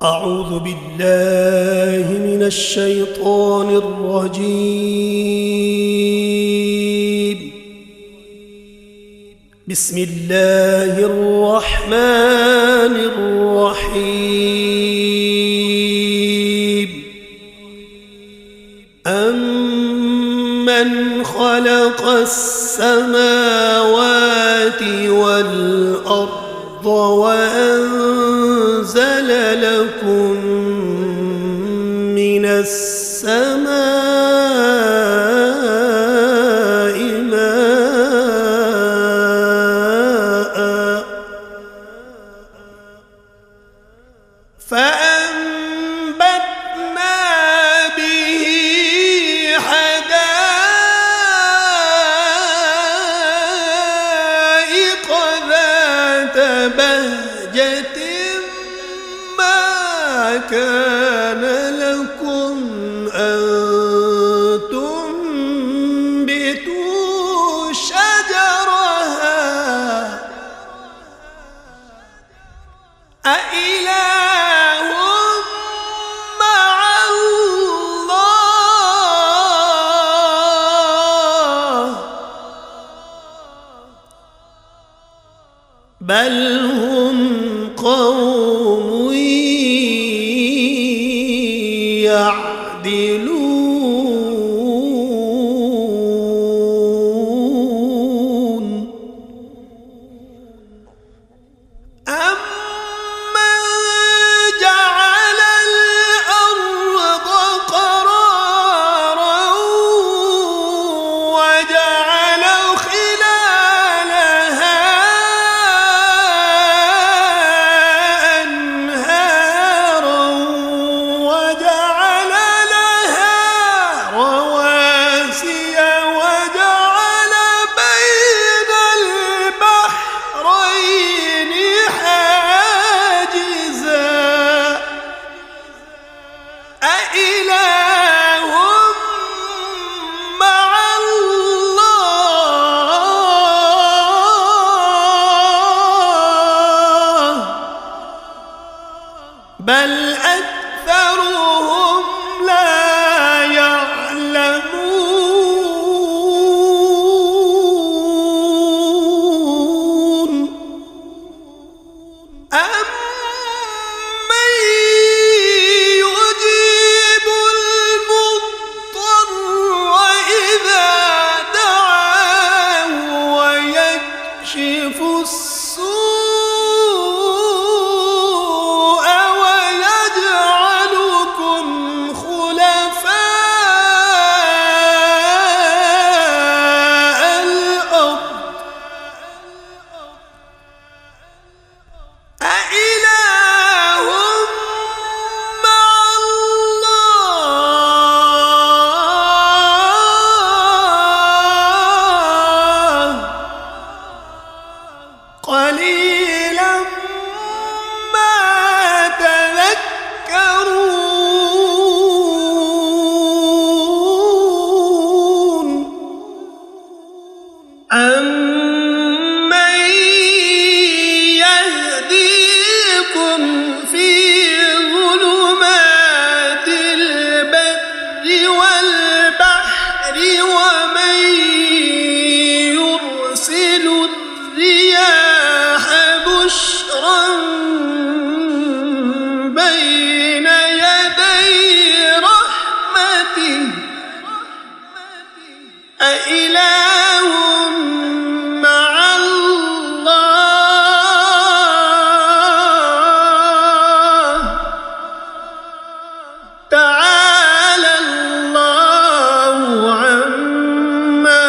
أعوذ بالله من الشيطان الرجيم. بسم الله الرحمن الرحيم. أمن خلق السماوات والأرض وأنزل لكم من السماء ماء فأنبتنا به حدائق ذات بهجة ما كان لكم أن تنبتوا شجرها أإله مع الله بل هم قوم يعدلون. أمن جعل الأرض قرارا وجعل خلالها أنهارا وجعل لها رواسي وجعل بين البحرين حاجزا أإله مع الله بل أكثرهم لا يعلمون. أمن يجيب المضطر إذا دعاه ويكشف السوء ويجعلكم خلفاء الأرض أإله مع الله قليلا ما تذكرون. أمن يهديكم في ظلمات البر والبحر ومن يرسل الرياح بشرا بين يدي رحمته أإله مع الله تعالى الله عما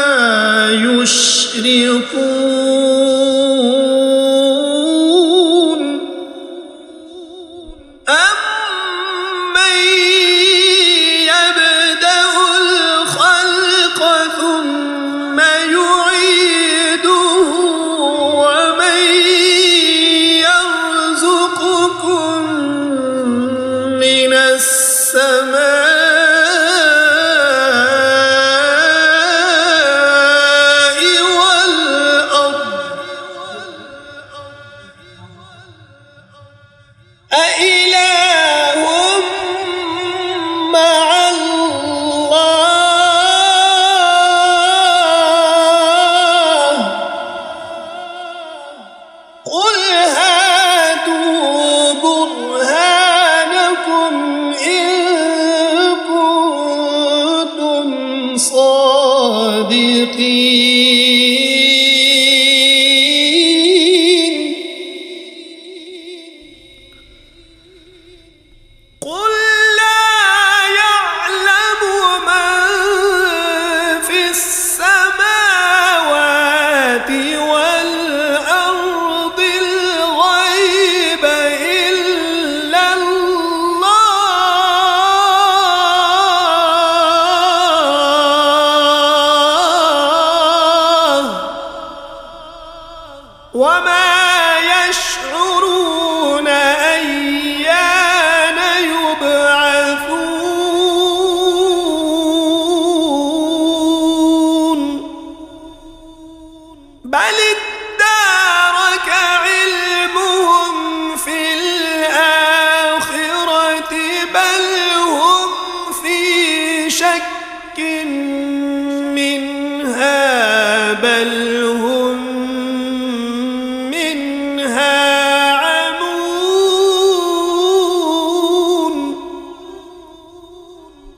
يشركون. أمن يبدأ الخلق ثم يعيده ومن يرزقكم من السماء والأرض أإله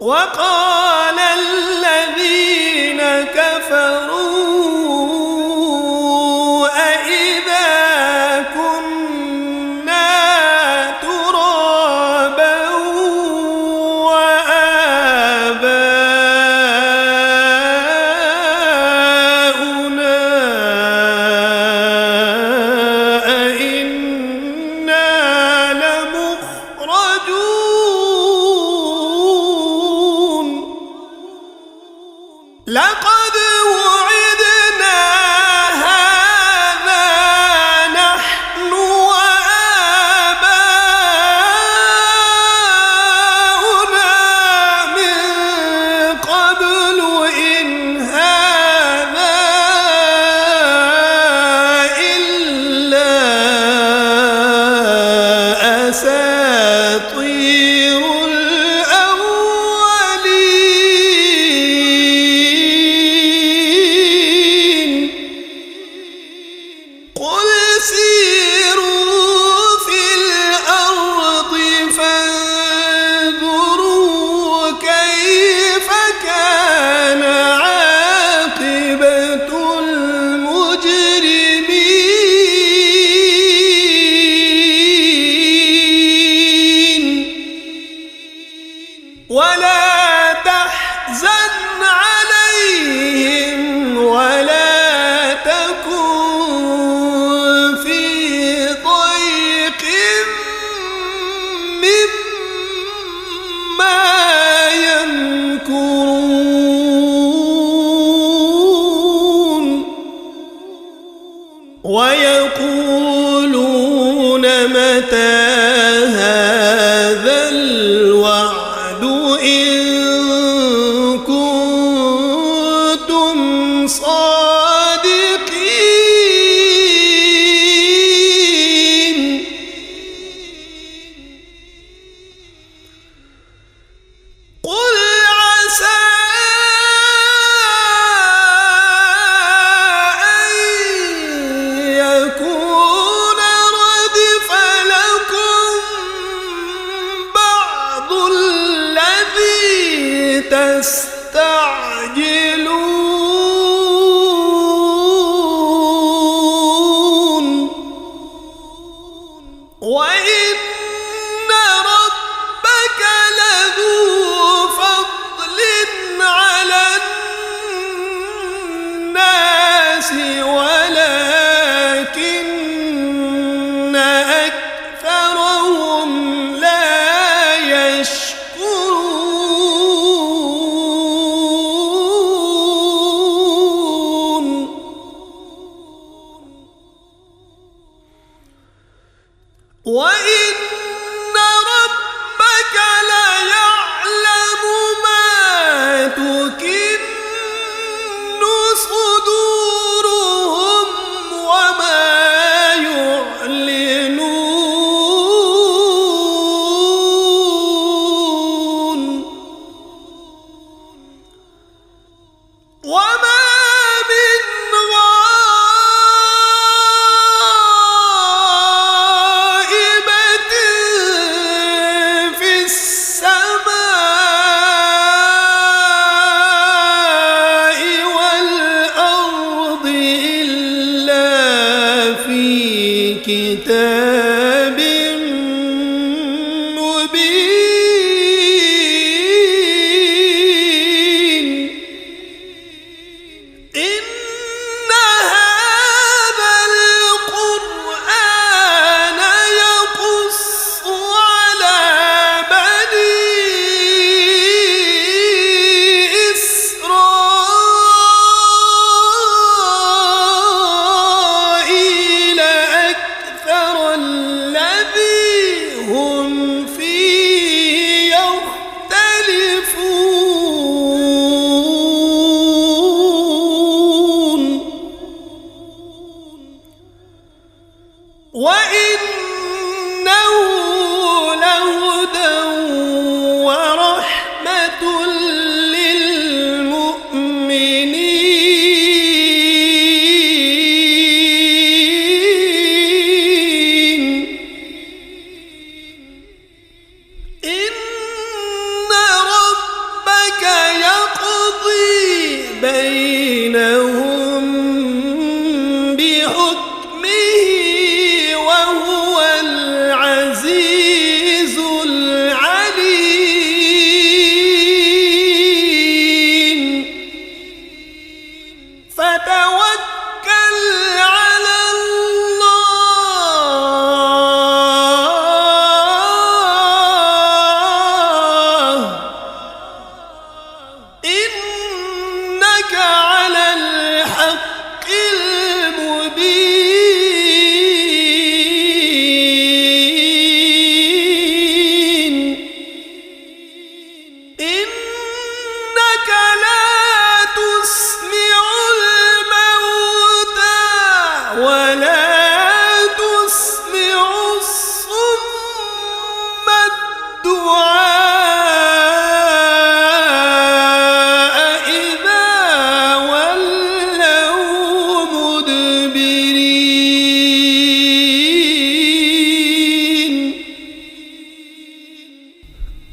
وقال الذين كفروا أإذا كنا ترابا وآباؤنا أئنا لمخرجون لقد وعدنا هذا نحن وآباؤنا من قبل إن هذا إلا أساطير الأولين قل سيروا في الأرض فانظروا كيف كان عاقبة المجرمين ولا تحزن عليهم ولا تكن في ضيق مما يمكرون ويقولون متى هذا الوعد إن كنتم صادقين قل عسى أن يكون ردف لكم بعض الذي تستعجلون وإن ربك لذو فضل على الناس ولكن أكثرهم لا يشكرون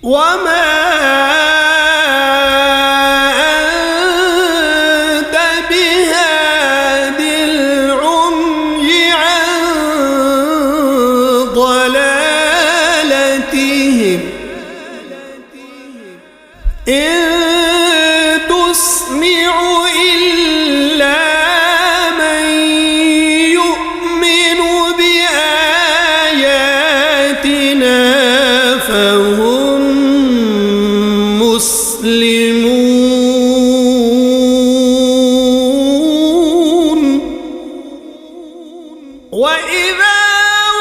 وما أنت بهاد العمي عن ضلالتهم إن تسمع إلا من يؤمن بآياتنا فهم مسلمون وإذا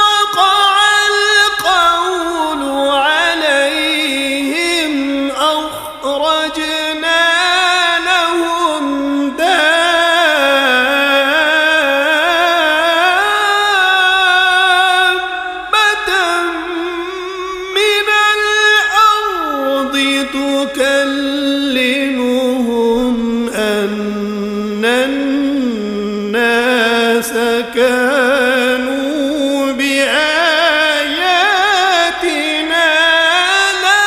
وقع القول عليهم أخرجنا لهم دابة من الأرض تكلمهم أن الناس كانوا بآياتنا لا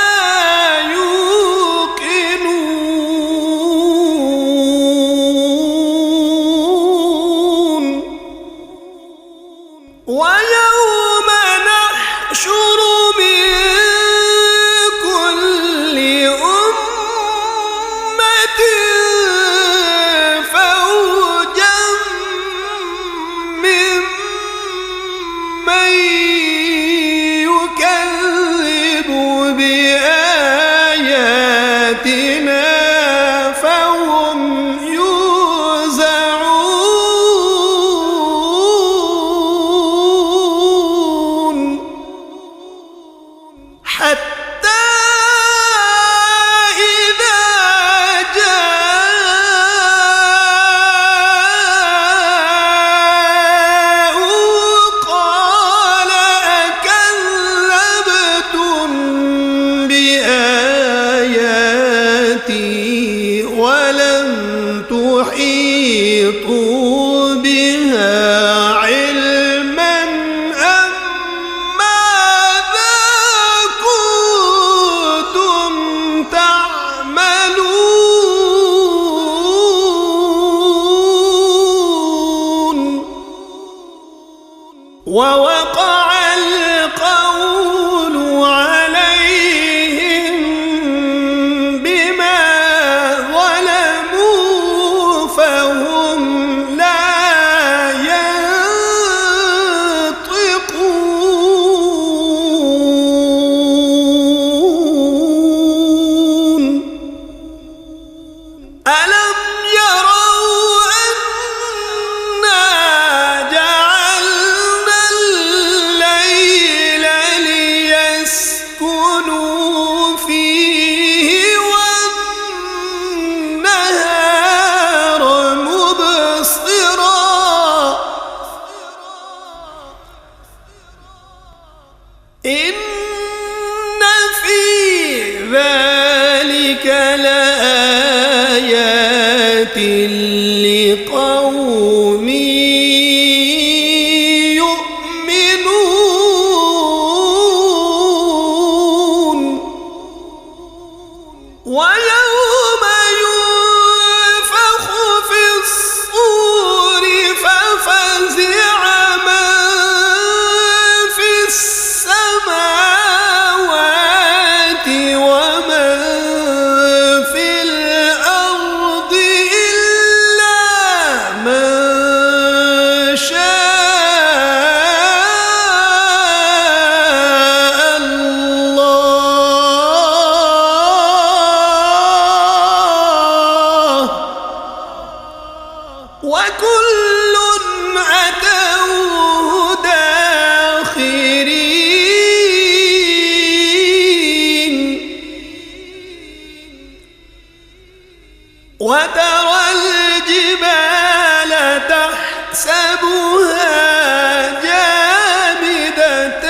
يوقنون ويوم نحشر من كل أمة فوجا ممن يكذب بآياتنا فهم يوزعون حتى إذا جاءوا قال أكذبتم بآياتي ولم تحيطوا بها علما أم ماذا كنتم تعملون ووقع القول عليهم بما ظلموا فهم لا ينطقون ألم يروا أنا جعلنا الليل ليسكنوا فيه والنهار مبصرا إن في ذلك لآيات لقوم يؤمنون ويوم ينفخ في الصور ففزع من في السماوات ومن في الأرض إلا من شاء الله وكل أتوه داخرين وترى الجبال تحسبها جامدة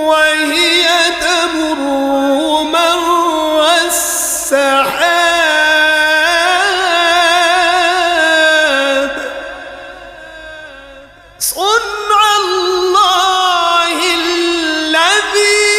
وهي تمر مر السحاب صنع الله الذي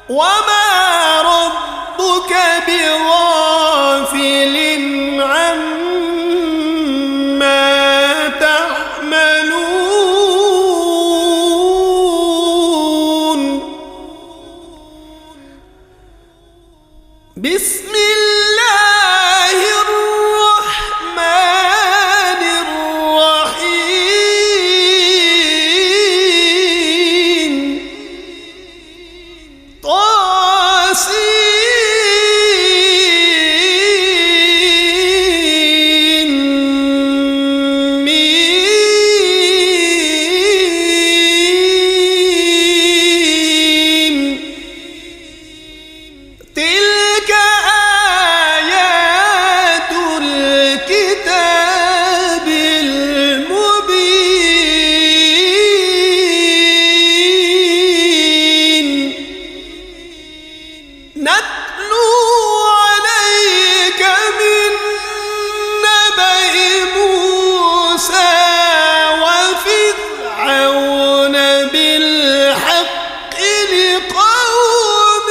وما ربك بغافل عما تعملون. بسم الله الرحمن الرحيم. تلك آيات الكتاب المبين. نتلو عليك من نبأ موسى وفرعون بالحق لقوم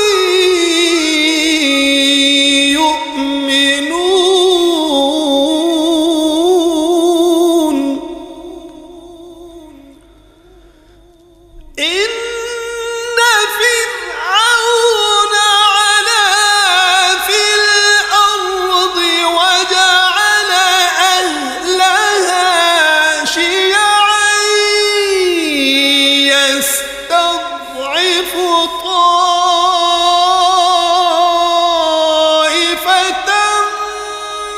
يؤمنون. إن فرعون علا في الأرض وجعل أهلها شيعا يستضعف طائفة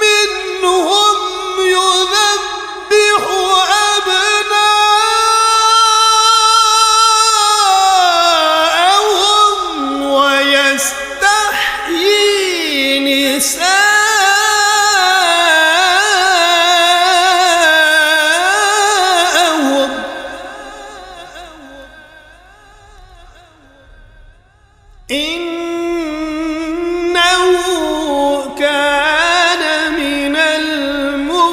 منهم يذبح أبناءهم ويستحيي نساءهم. إنه كان من المفسدين.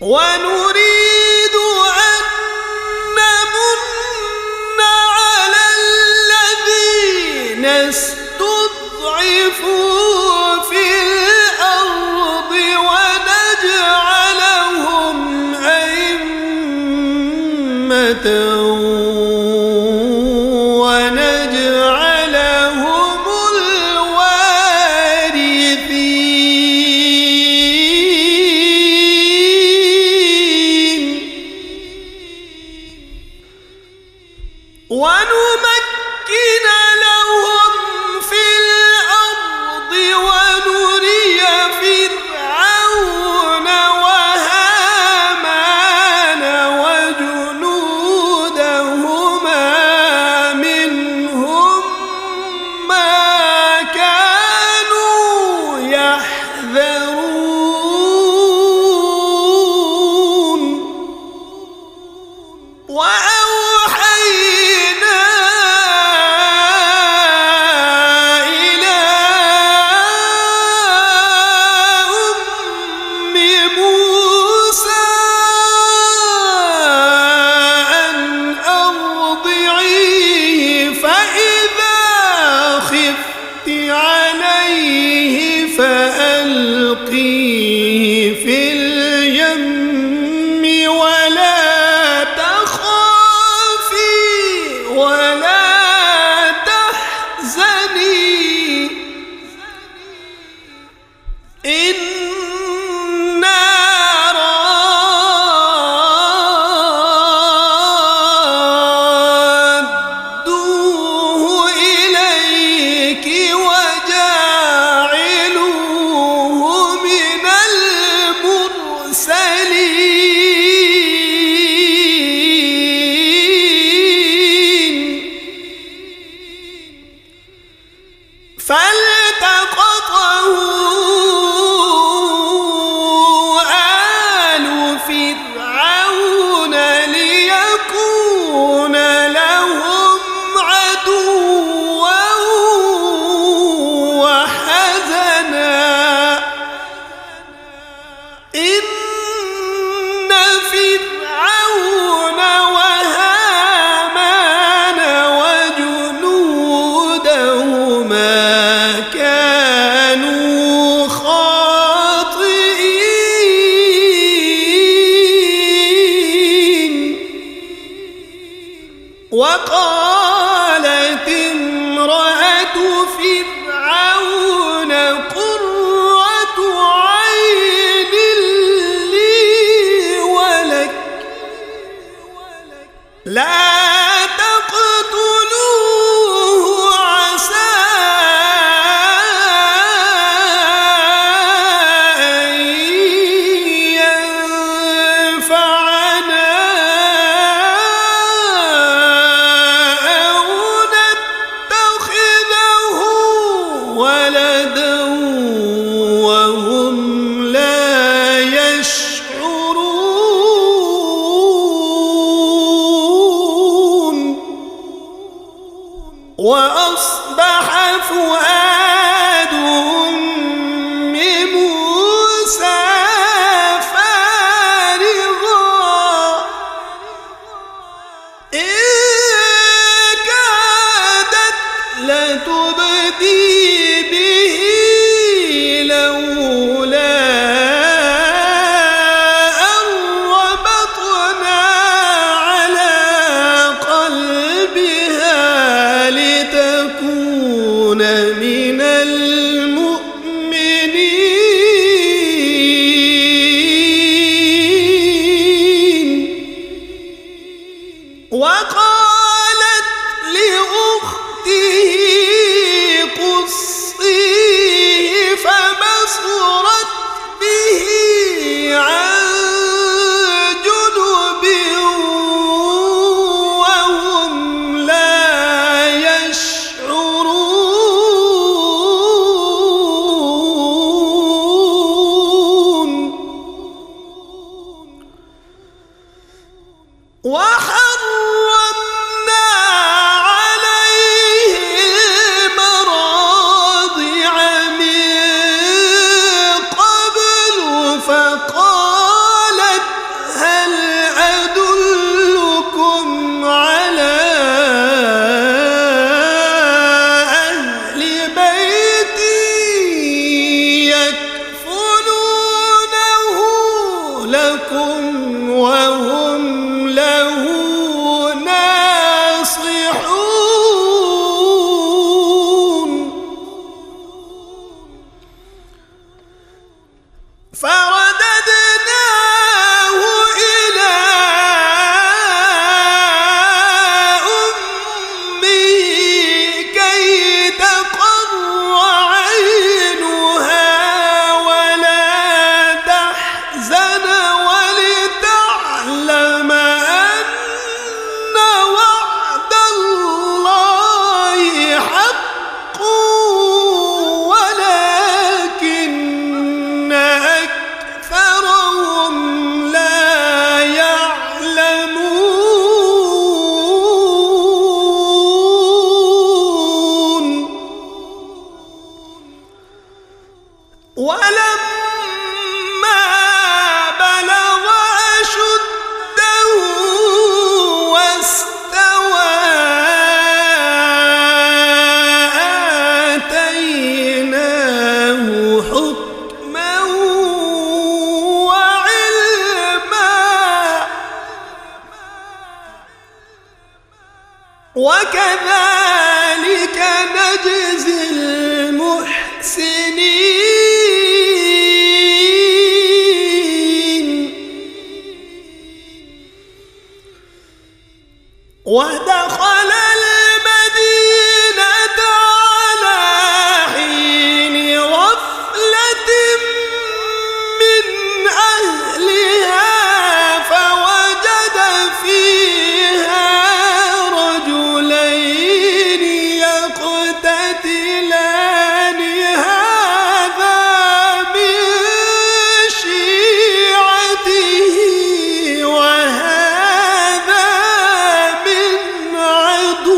ونريد أن نمن على الذين استضعفوا في الأرض ونجعلهم أئمة ونجعلهم الوارثين. ونمكن لهم في الأرض ونري فرعون وهامان وجنودهما وقالت امرأة فرعون قرة عين لي ولك لا تقتلوه عسى أن ينفعنا أو نتخذه ولدا وهم لا يشعرون وأصبح فؤاد أم موسى فارغا إن كادت لتبدي به لولا أن ربطنا على قلبها لتكون من المؤمنين وقالت لأخته قصيه فبصرت به عن جنب وهم لا يشعرون وحرمنا عليه المراضع من قبل فقالت هل أدلكم على أهل بيت يكفلونه لكم وهم له ناصحون فرددناه إلى أمه كي تقر عينها ولا تحزن ولتعلم أن وعد الله حق ولكن أكثرهم لا يعلمون ولما بلغ أشده واستوى آتيناه حكما وعلما وكذلك نجزي المحسنين ودخل المدينة على حين غفلة من أهلها فوجد فيها رجلين يقتتلان هذا من شيعته وهذا من عدوه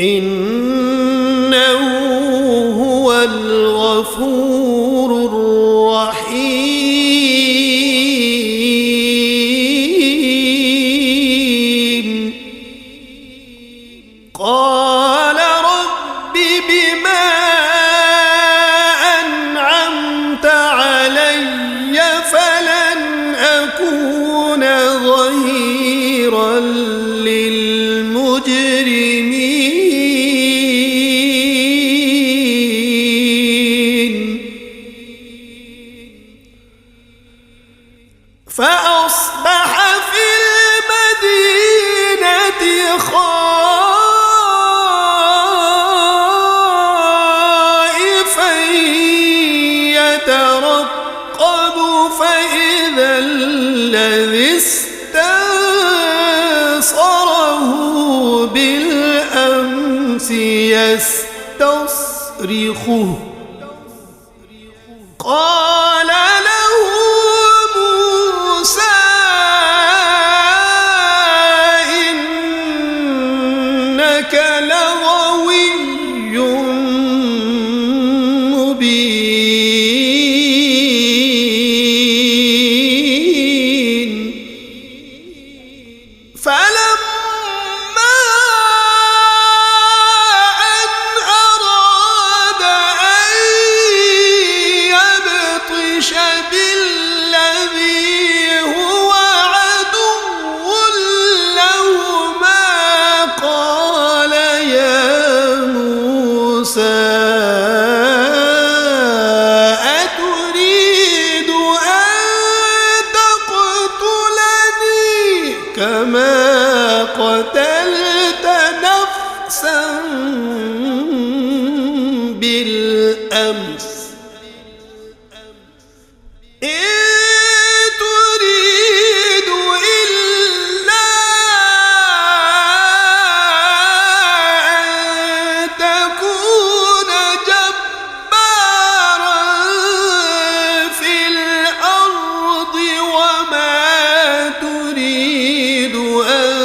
إنه هو الغفور الرحيم قال رب بما أنعمت علي فلن أكون ظهيرا للمجرمين فأصبح في المدينة خائفا يترقب فإذا الذي استنصره بالأمس يستصرخه قال له موسى إنك لغوي مبين فلما أن أراد أن يبطش بالذي هو عدو لهما قال يا موسى أتريد أن تقتلني كما قتلت نفسا بالأمس إن تريد إلا أن تكون جبارا في الأرض وما تريد أن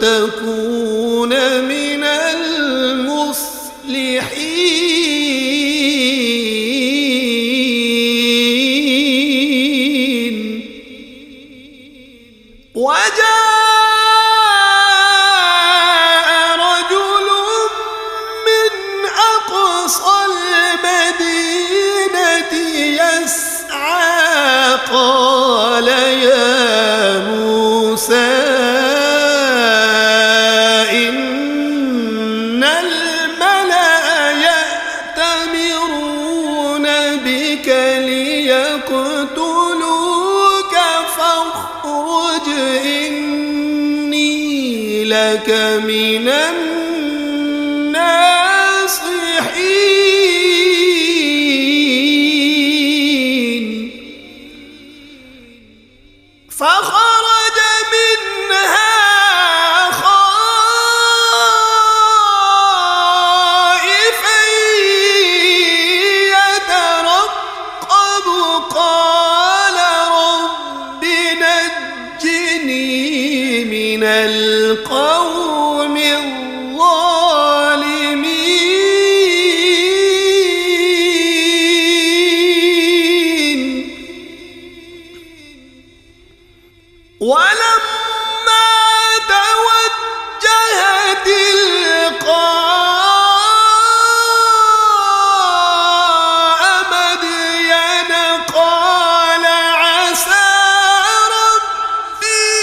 تكون من المصلحين وجاء رجل من أقصى المدينة يسعى قال يا موسى إن الملأ يأتمرون بك ليقتلوك فاخرج إني لك من الناصحين فخرج منها خائفا يترقب قال رب نجني من القوم الظالمين ولما توجه تلقاء مدين قال عسى ربي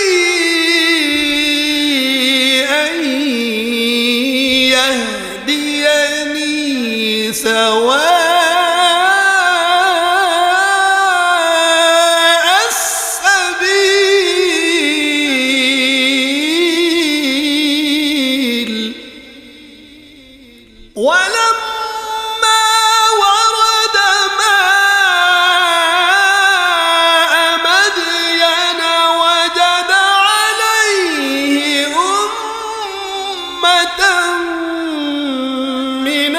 أن يهديني سواء السبيل ولما ورد ماء مدين وجد عليه أمة من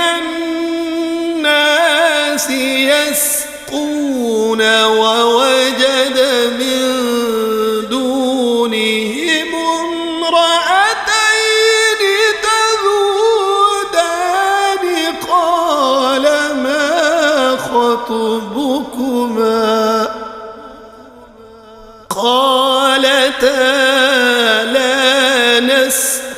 الناس يسقون ووجد من دونهم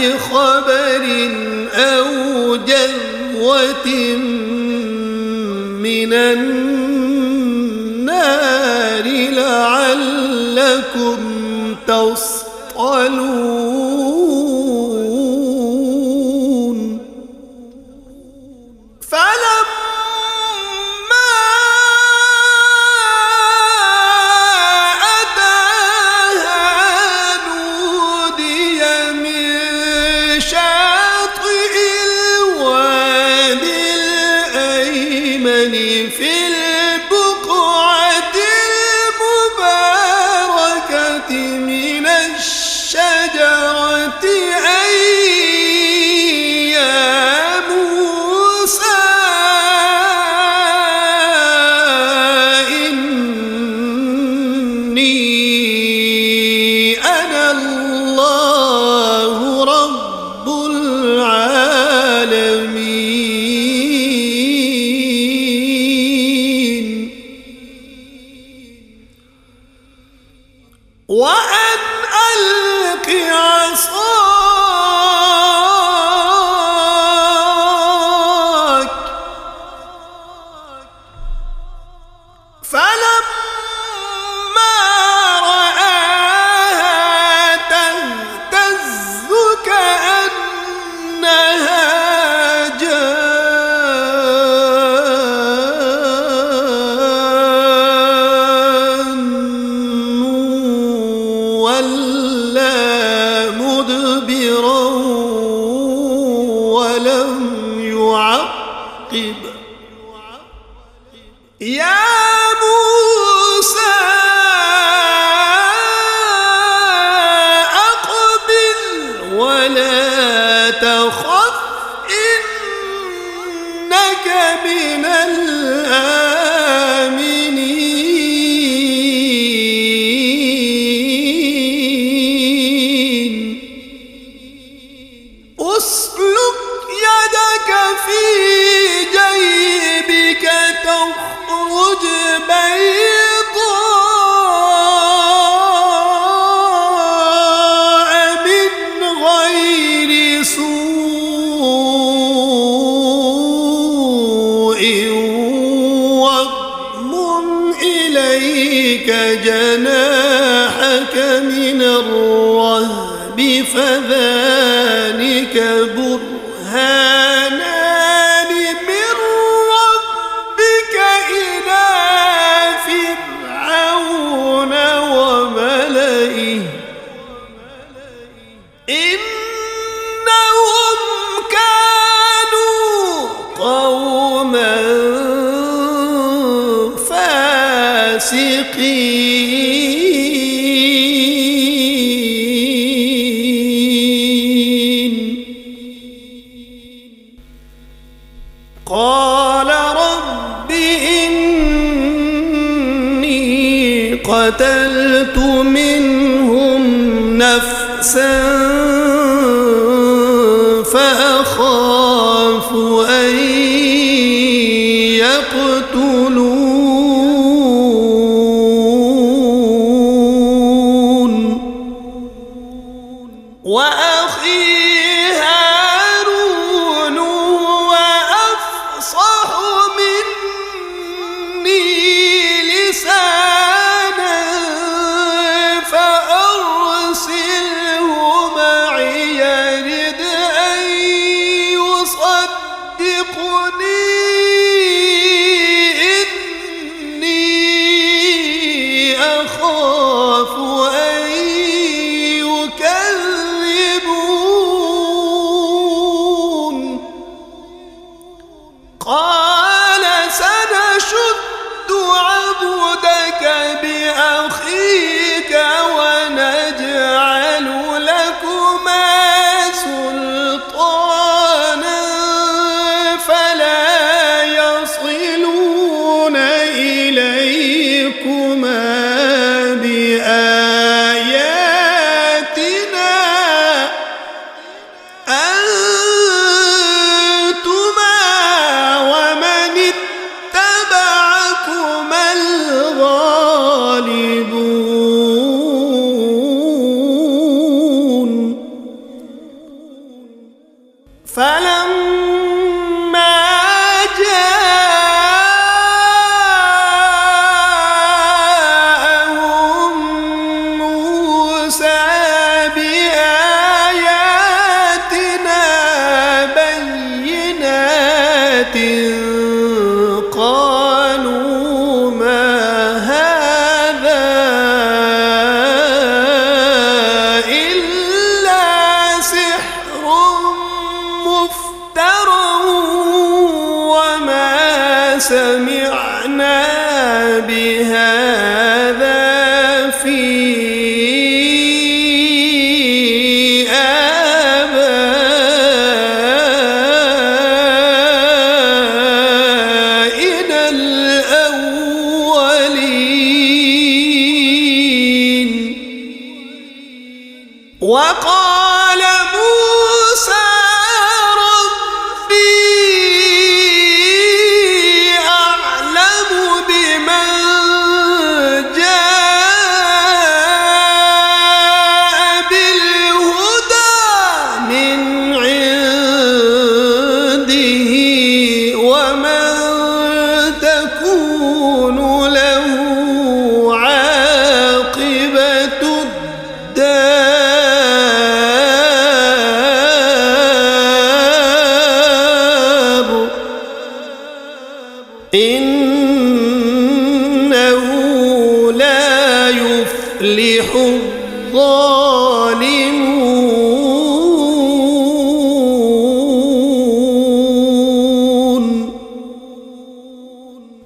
بخبر أو جذوة من النار لعلكم تصطلون فلما أتاها نودي من شاطئ الوادي الأيمن في البقعة المباركة من الشجرة أي يا موسى إني أنا الله رب العالمين وأن ألق عصاك فلما رآها تهتز كأنها جان ولا مدبرا ولم يعقب يا موسى أقبل ولا تخف إنك من الآمنين أسلك يدك في جيبك تخرج بيضاء من غير سوء واضمم إليك جناحك من الرهب فذلك برهانان من ربك إلى فرعون وملئه إنهم كانوا قوما فاسقين قال رب إني قتلت منهم نفسا فأخاف أن يقتلون وأخي هارون هو أفصح مني لسانا فأرسله معي يرد أن يصدقون وقال موسى ربي أعلم بمن جاء بالهدى من عنده ومن تكون له عاقبة الدار إنه لا يفلح الظالمون.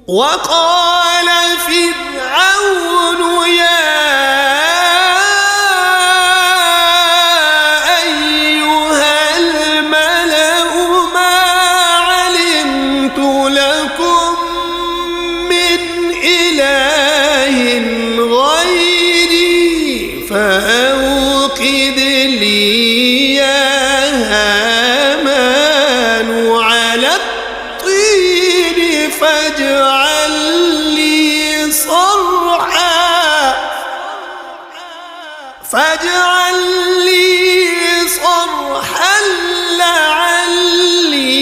وقال فرعون يا أيها الملأ ما علمت لكم من إله غيري فأوقد لي يا هامان على الطين فاجعل لي صرحا لعلي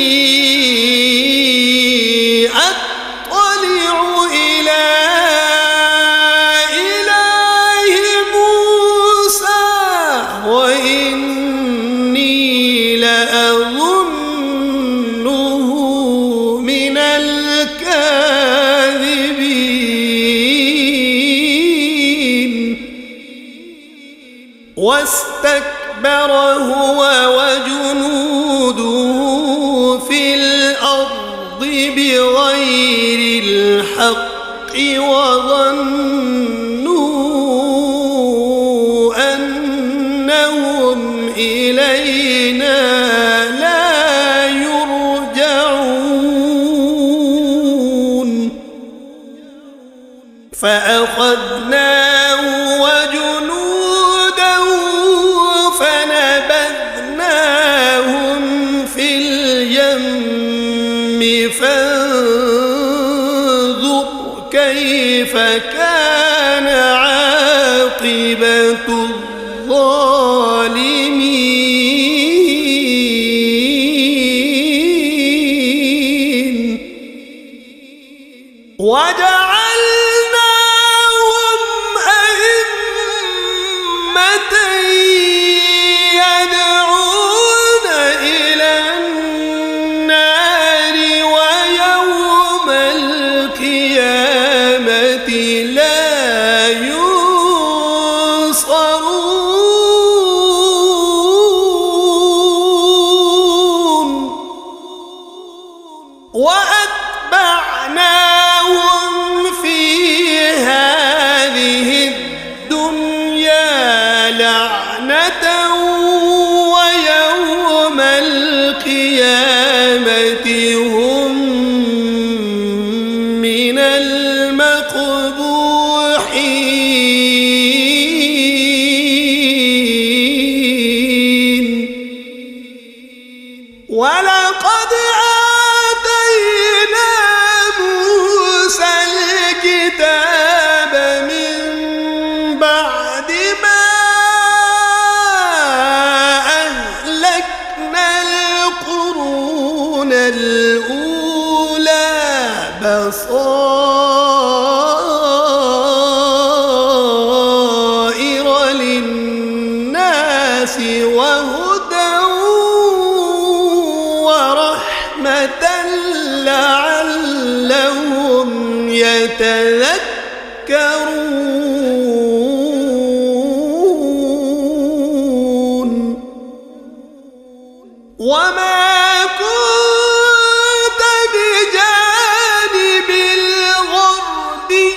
أطلع إلى إله موسى وإني لأظنه من الكاذبين. واستكبر هو وجنوده في الأرض بغير الحق وظنوا أنهم إلينا لا يرجعون فأخذناه وجنوده فنبذناهم في اليم فانظر كيف كان عاقبة الظالمين. وجعلناهم أئمة يدعون إلى النار ويوم القيامة لا ينصرون. وأتبعناهم في هذه الدنيا لعنة ويوم القيامة هم من المقبوحين. ولقد آتينا موسى الكتاب من بعد ما أهلكنا القرون الأولى بصائر للناس وهدى ورحمة لعلهم يتذكرون. وما كنت بجانب الغربي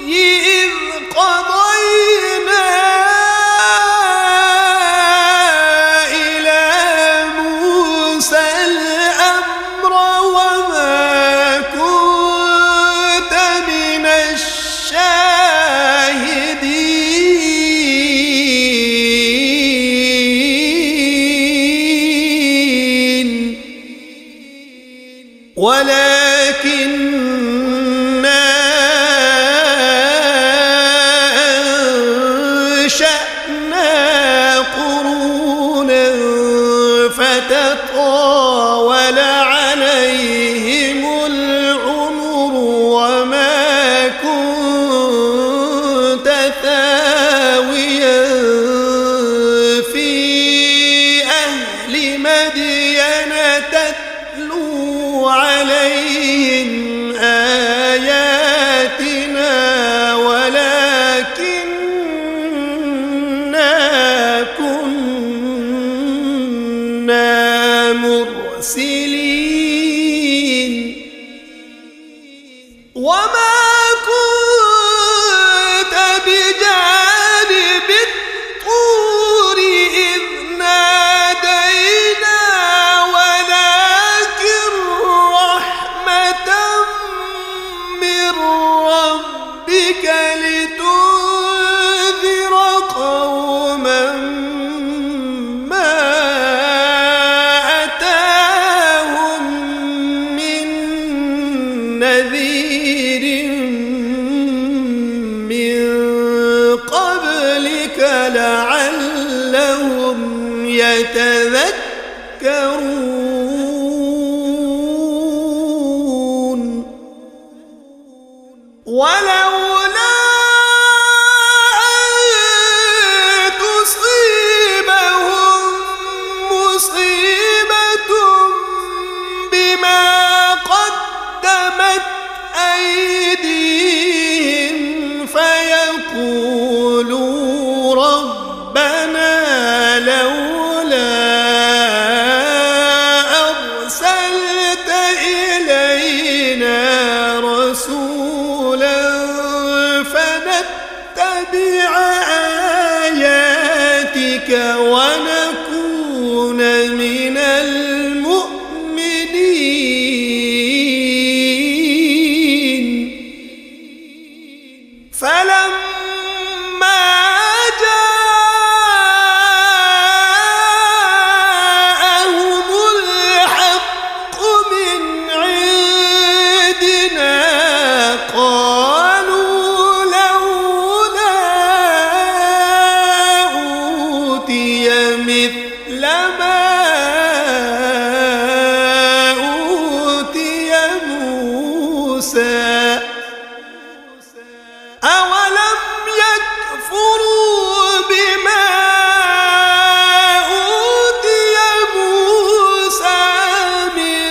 إذ قضينا إلى موسى الأمر وما كنت من الشاهدين. ولكننا أنشأنا قرونا فتطاول عليهم العمر وما كنت ثاويا في أهل مدين تتلو عليهم آياتنا ولكننا كنا مرسلين وما كنت بجانب الطور إذ نادينا ولكن رحمة من ربك لتنذر قوما ما أتاهم من نذير من قبلك لعلهم يتذكرون ولولا أن تصيبهم مصيبة بما قدمت أيديهم فيقولوا ربنا لولا أرسلت إلينا رسولا فنتبع آياتك ونكون من المؤمنين فلما جاءهم الحق من عندنا قالوا لولا أوتي مثل ما أوتي موسى أولم يكفروا بما أوتي موسى من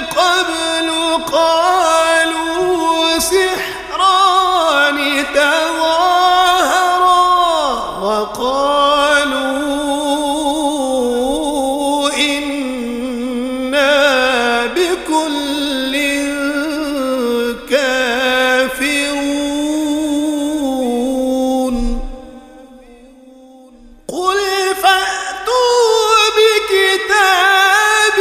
قبل قالوا سحران تظاهرا وقالوا إنا بكل كافرون قل فأتوا بكتاب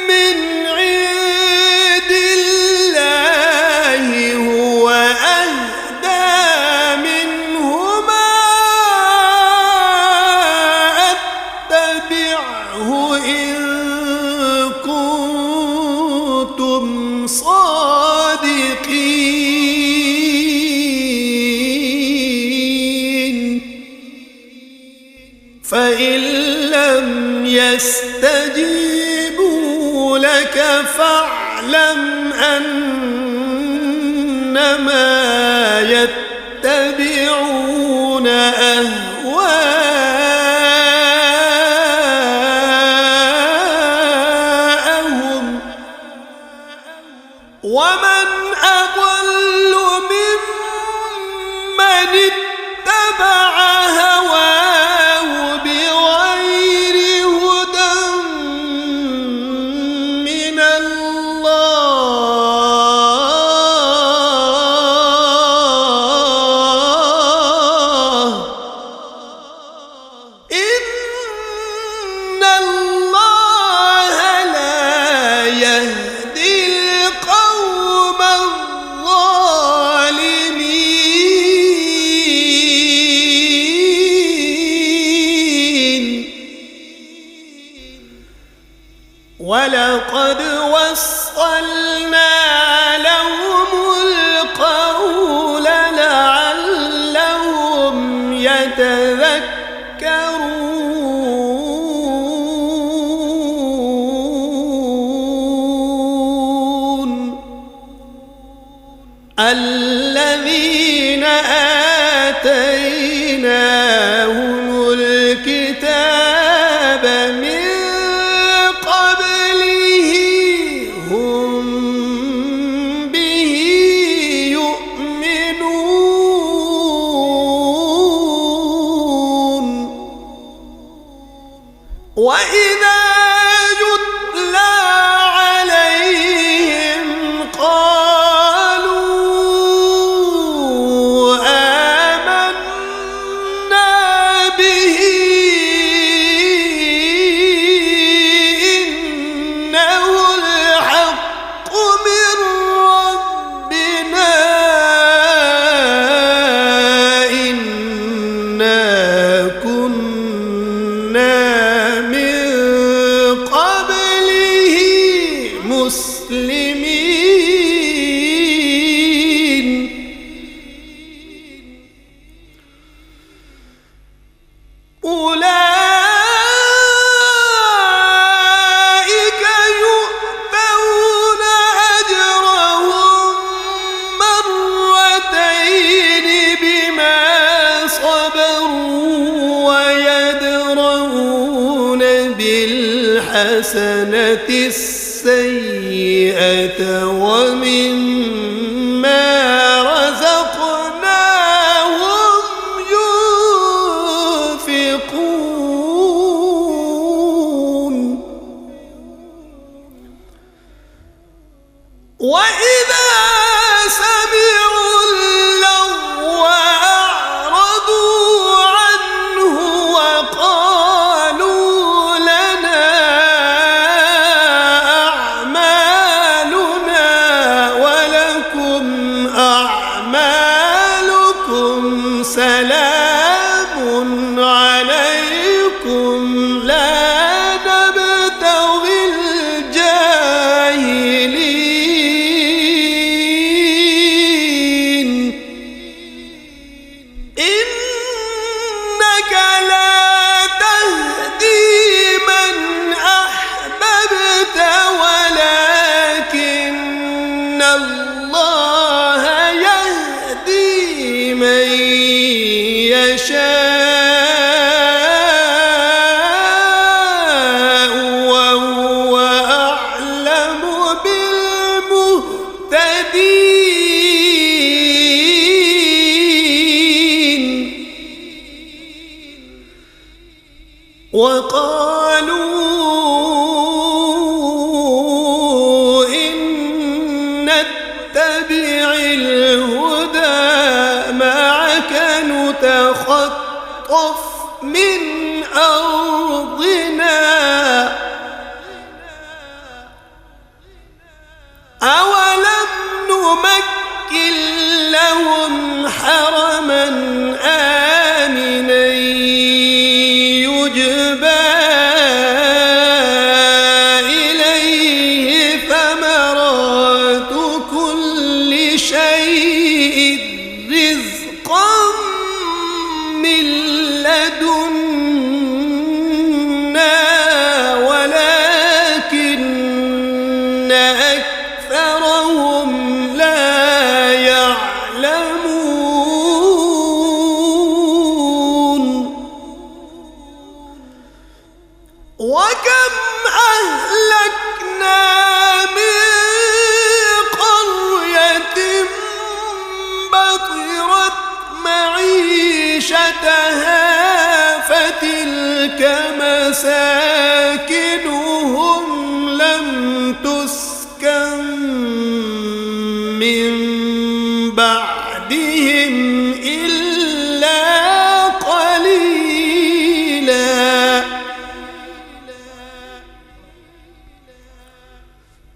من عند الله هو أهدى منهما أتبعه إن كنتم صادقين فإن لم يستجيبوا لك فاعلم أنما يتبعون أهواءهم ومن أضل ممن اتبع هواه بغير هدى من الله ولقد وصلنا لهم القول لعلهم يتذكرون الذين آتيناهم الكتاب من قبله هم به يؤمنون وإذا يتلى عليهم قالوا آمنا به إنه الحق من ربنا إنا كنا من قبله مسلمين أولئك يؤتون أجرهم مرتين بما صبروا ويدرؤون بالحسنة السيئة ومما رزقناهم ينفقون وإذا سمعوا اللغو أعرضوا عنه وقالوا لنا أعمالنا ولكم أعمالكم سلام عليكم لا نبتغي الجاهلين إنك لا تهدي من أحببت ولكن الله يهدي من يشاء وهو أعلم بالمهتدين وقالوا إن نتبع الهدى معك نتخطف من أرضنا أولم نمكن لهم حرما آمنا يجبى إليه ثمرات كل شيء رزقا من لدنا ولكن أكثرهم لا يعلمون وكم أهلكنا من قرية بطرت معيشتها فتلك مساكنهم لم تسكن من بعدهم إلا قليلا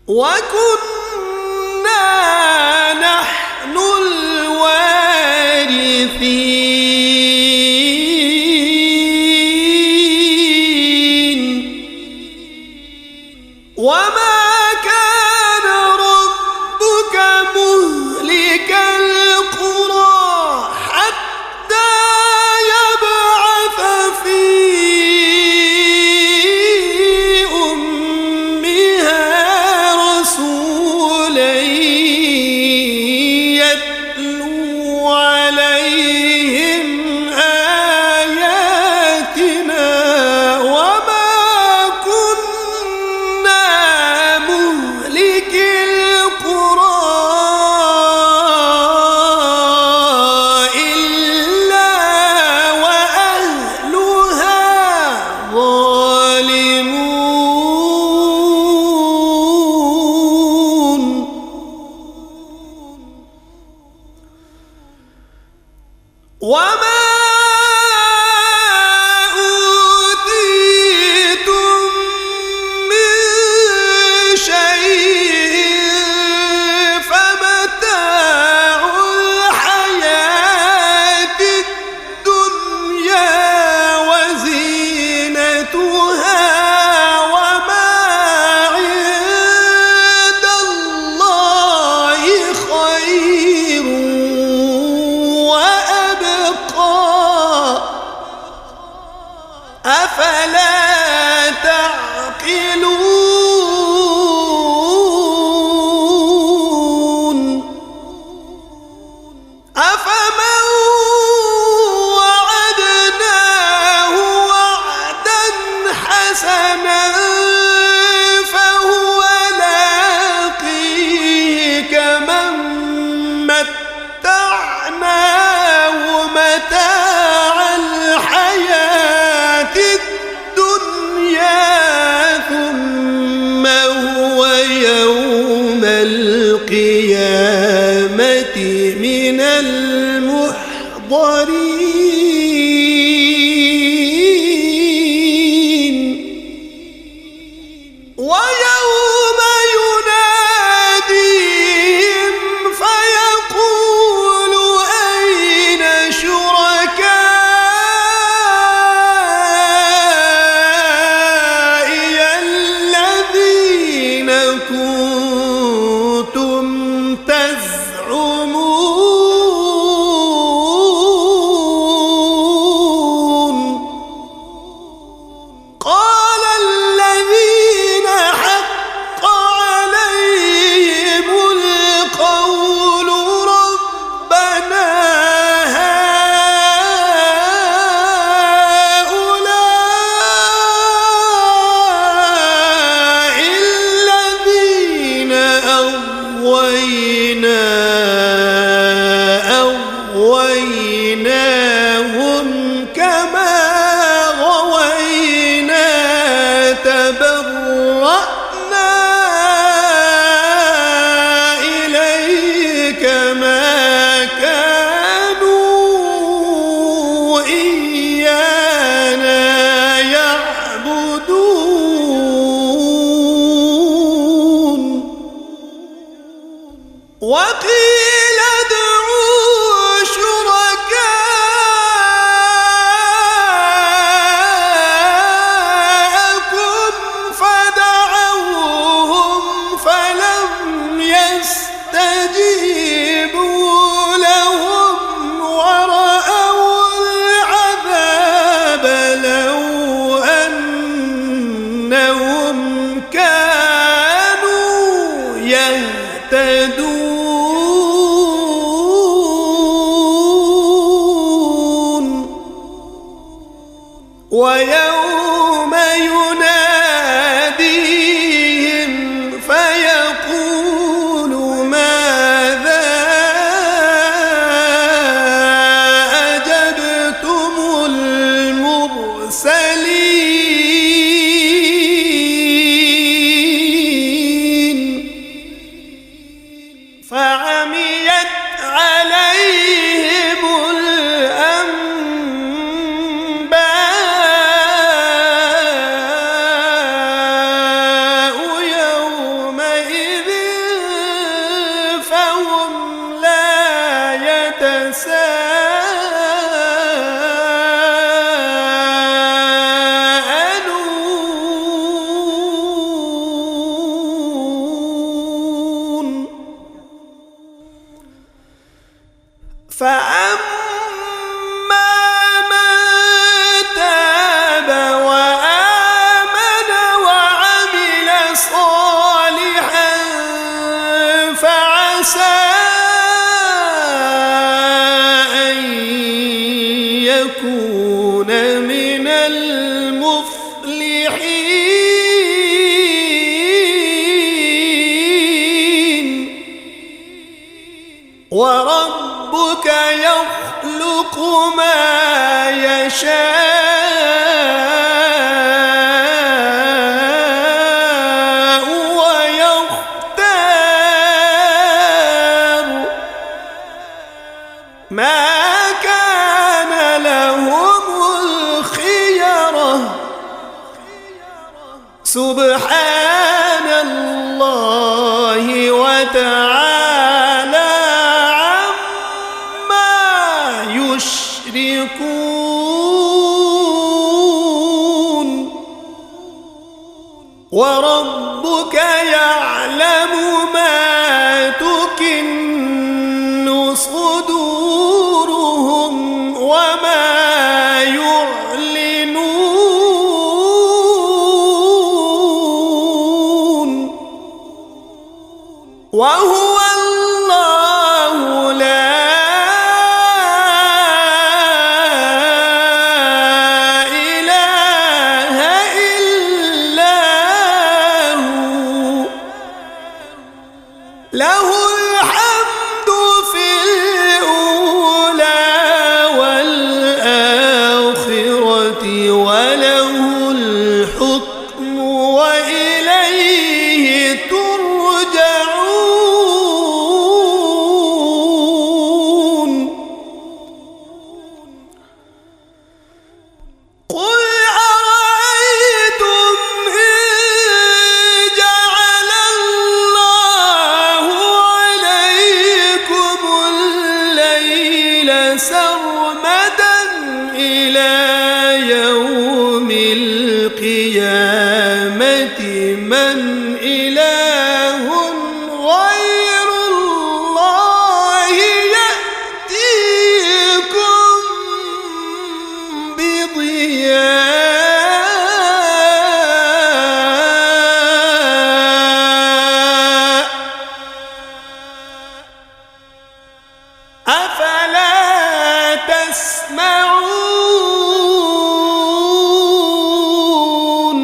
وكنا نحن الوارثين إيانا يعبدون وقيل ادعوا شركاءكم فدعوهم فلم يستجيبوا لهم ورأوا العذاب لو أنهم كانوا يهتدون ويوم يناديهم فيقول ماذا أجبتم المرسلين فعميت عليهم الأنباء يومئذ فهم لا يتساءلون فأما من تاب وآمن وعمل صالحا فعسى أن يكون من المفلحين وربك يخلق ما يشاء ويختار ما كان لهم الخيرة سبحان الله وتعالى يشركون وربك يعلم ما تكن صدورهم وما يعلنون وهو الله لا له الحمد في الأولى والآخرة وله الحكم وإليه ترجعون قل أرأيتم إن جعل الله عليكم الليل سرمدا إلى يوم القيامة من إله غير الله يأتيكم بضياء أفلا تسمعون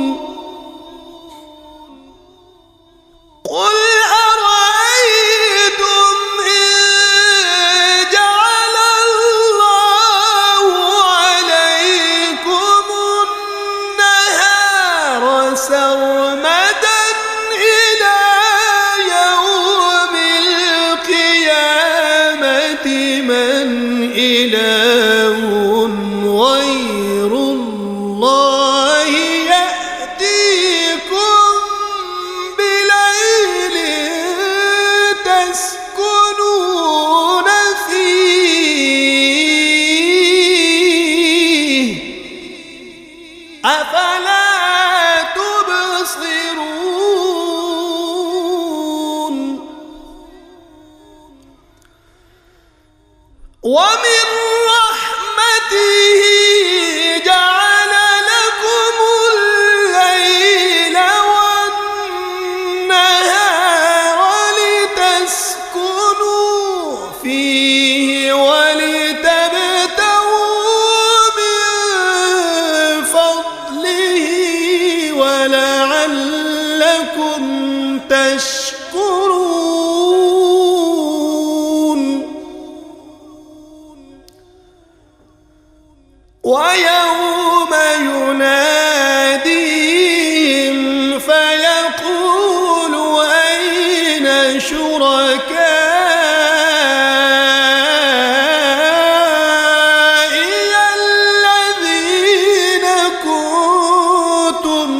قل أرأيتم إن جعل الله عليكم أفلا تبصرون ومن رحمته جعل لكم الليل والنهار لتسكنوا فيه ولتبتغوا من فضله ولعلكم تشكرون ويوم يناديهم فيقول أين شركائي الذين كنتم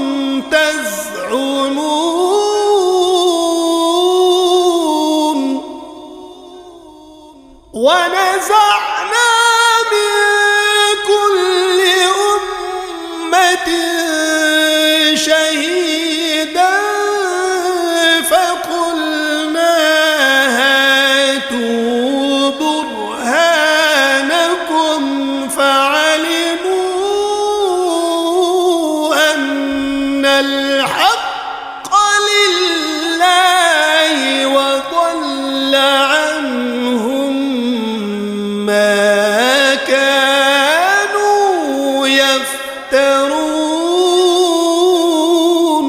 تزعمون ونزعنا من كل أمة شهيدا فقلنا هاتوا برهانكم فعلموا أن الحق لله وضل عنهم ما كانوا يفترون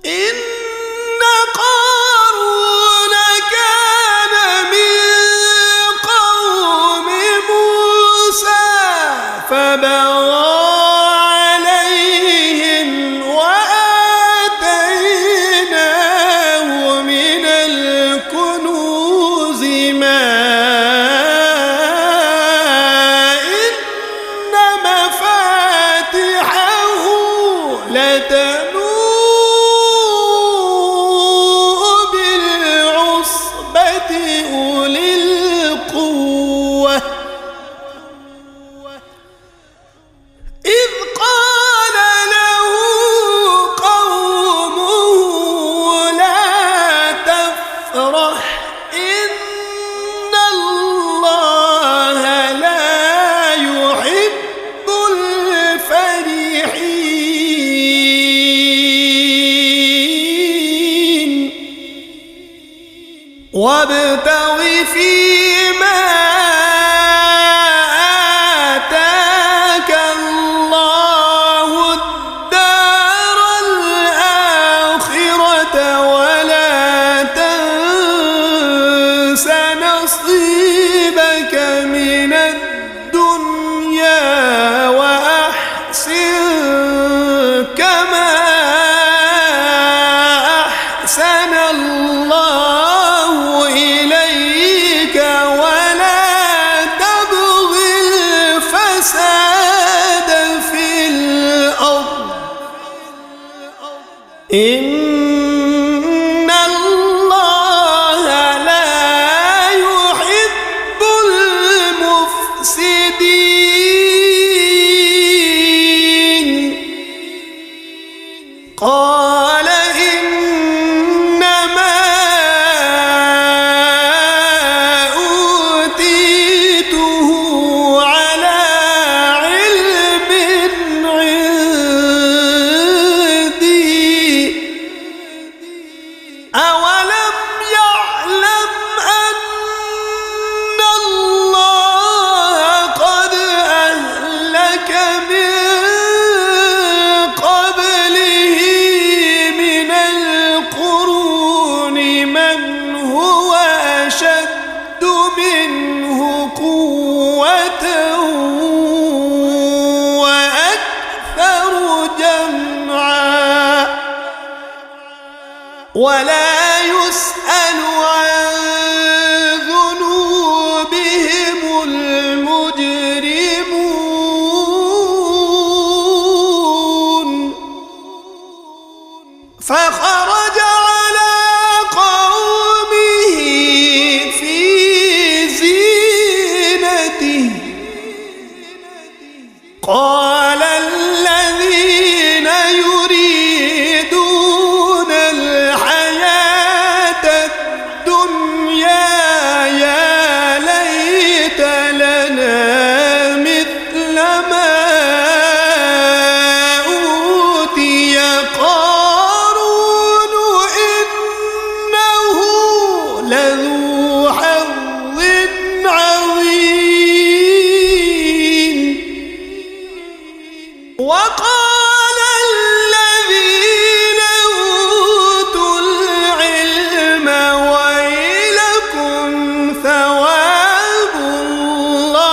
إن قارون كان من قوم موسى فبغى عليهم وآتيناه من الكنوز ما إن مفاتحه لتنوء بالعصبة أولي القوة إذ قال له قومه لا تفرح إن الله لا يحب الفرحين وابتغ فيما آتاك الله الدار الآخرة ولا تنس نصيبك من الدنيا وأحسن كما أحسن الله إليك ولا تبغ الفساد في الأرض إن الله لا يحب المفسدين قال إنما أوتيته على علم عندي أولم يعلم أن الله قد أهلك من قبله من القرون من هو أشد منه قوة وأكثر جمعا ولا يسأل عن ذنوبهم المجرمون فخرج على قومه في زينته قال الذين يريدون الحياة الدنيا يا ليت لنا مثل ما أوتي قارون إنه لذو حظ عظيم. وقال الذين أوتوا العلم ويلكم ثواب الله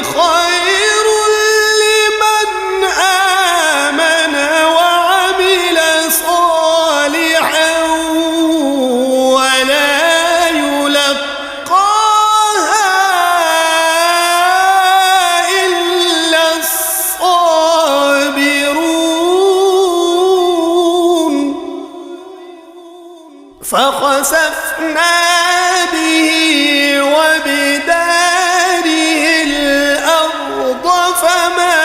خير لمن آمن وعمل صالحا ولا يلقاها إلا الصابرون. فخسفنا به وبداره الأرض فما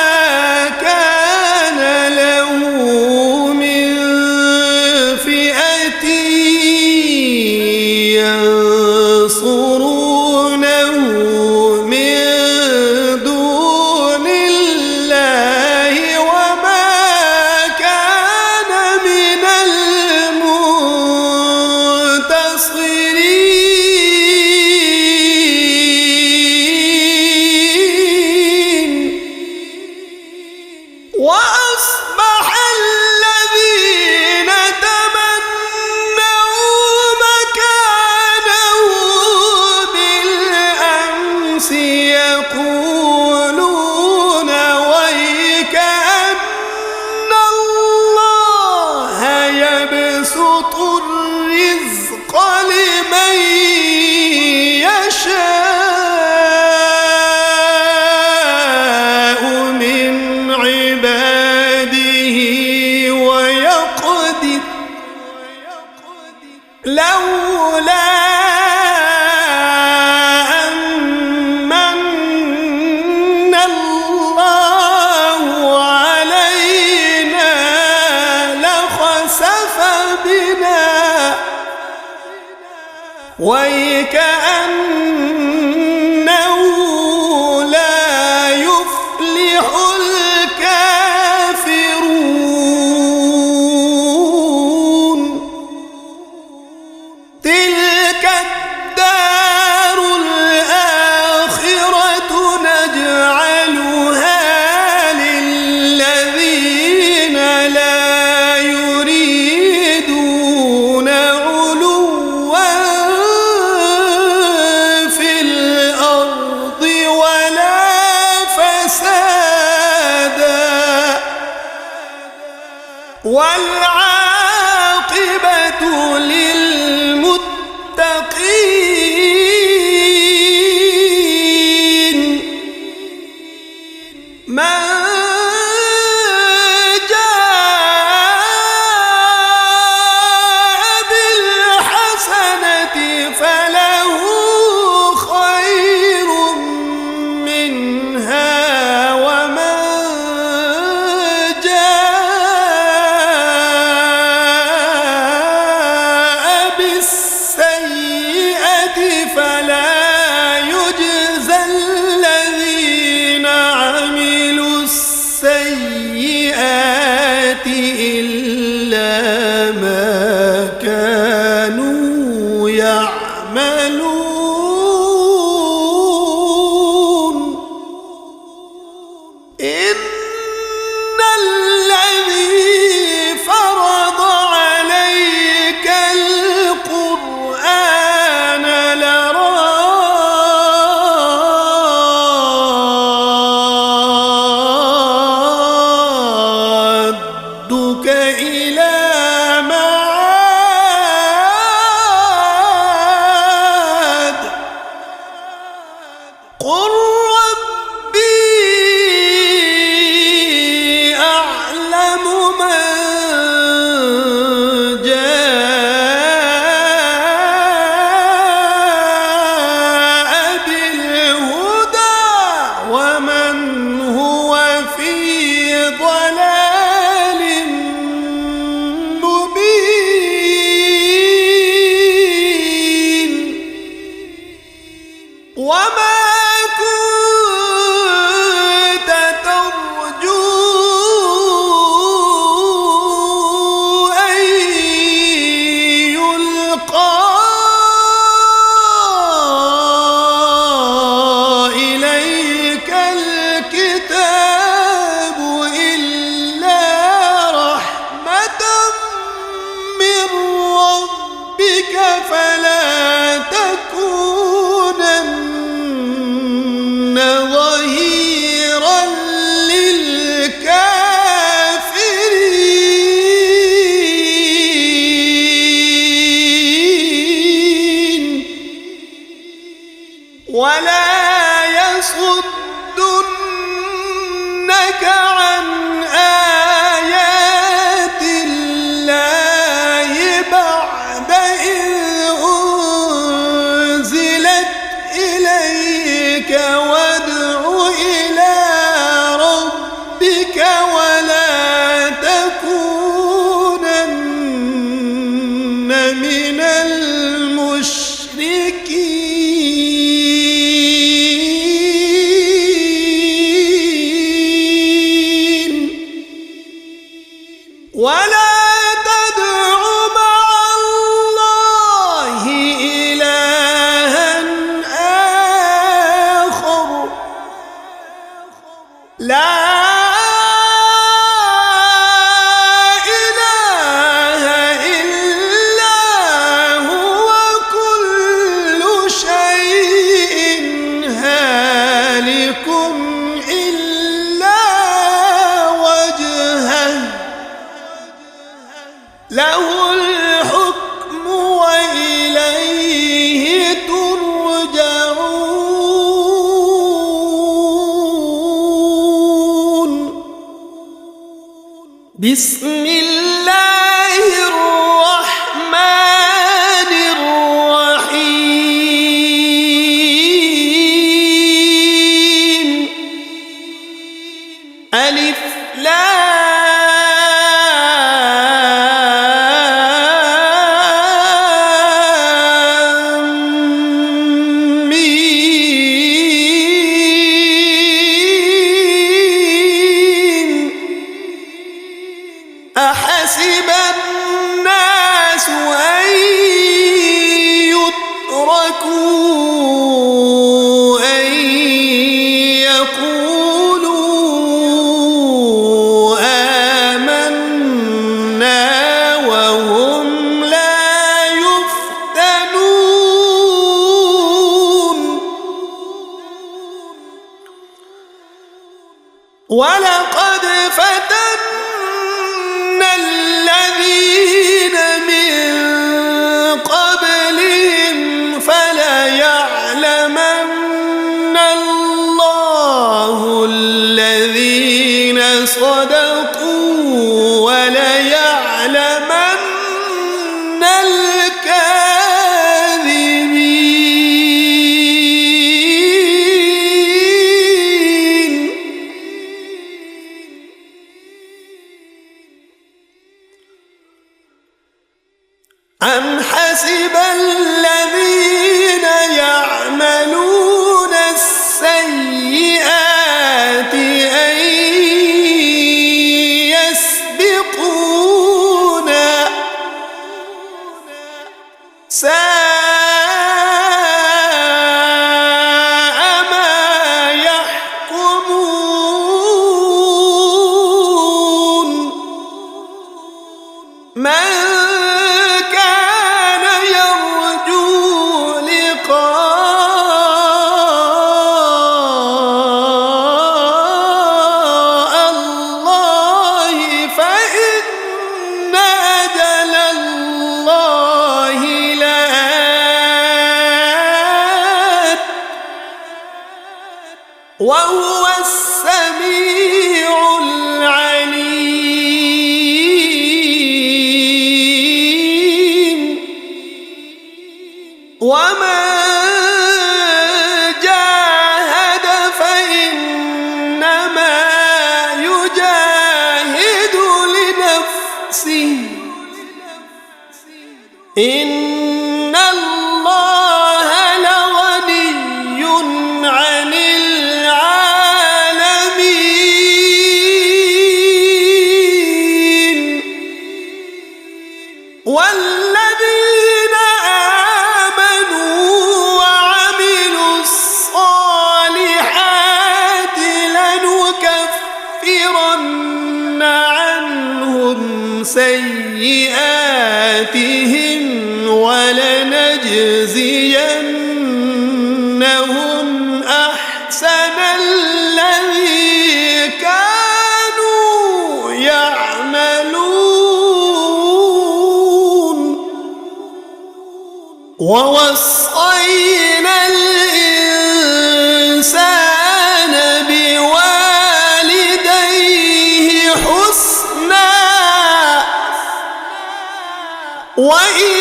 كان له من فئة ينصرونه من دون الله وما كان من المنتصرين. وأصبح الذين تمنوا مكانه بالأمس يقولون ويكأن الله يبسط الرزق لمن يشاء من عباده ويقدر لولا أمن الله علينا لخسف بنا ويكأنه لا يفلح الكافرون. تلك الدار الآخرة نجعلها للذين لا يريدون علوا في الأرض ولا فسادا والعاقبة للمتقين. من جاء بالحسنة فله خير منها ومن جاء بالسيئة فلا يجزى الذين عملوا السيئات إلا ما كانوا يعملون. إن الذي فرض عليك القرآن لرادك إلى معاد. قل ربي أعلم من جاء بالهدى ومن هو ظهيرا للكافرين ولا يصدنك عن آيات الله بعد إذ أنزلت إليك وادع إلى ربك ولا تكونن من المشركين ولا تدع مع الله إلها آخر لا إله إلا هو كل شيء هالك إلا وجهه له الحكم وإليه ترجعون بسم الله الرحمن الرحيم ألف لام ميم أحسب الناس أن يتركوا أن يقولوا آمنا وهم لا يفتنون ولقد فتنا الذين من قبلهم فليعلمن الله الذين صدقوا وليعلمن الكاذبين أم حسب الذين يعملون السيئات أن يسبقونا ساء ما يحكمون من كان يرجو لقاء الله فإن أجل الله لآت وهو السميع العليم ومن جاهد فإنما يجاهد لنفسه إن الله لغني عن العالمين والذين آمنوا وعملوا الصالحات لنكفرن عنهم سيئاتهم ولنجزينهم أحسن أحسن الذي كانوا يعملون ووصينا الإنسان بوالديه حسنا وإن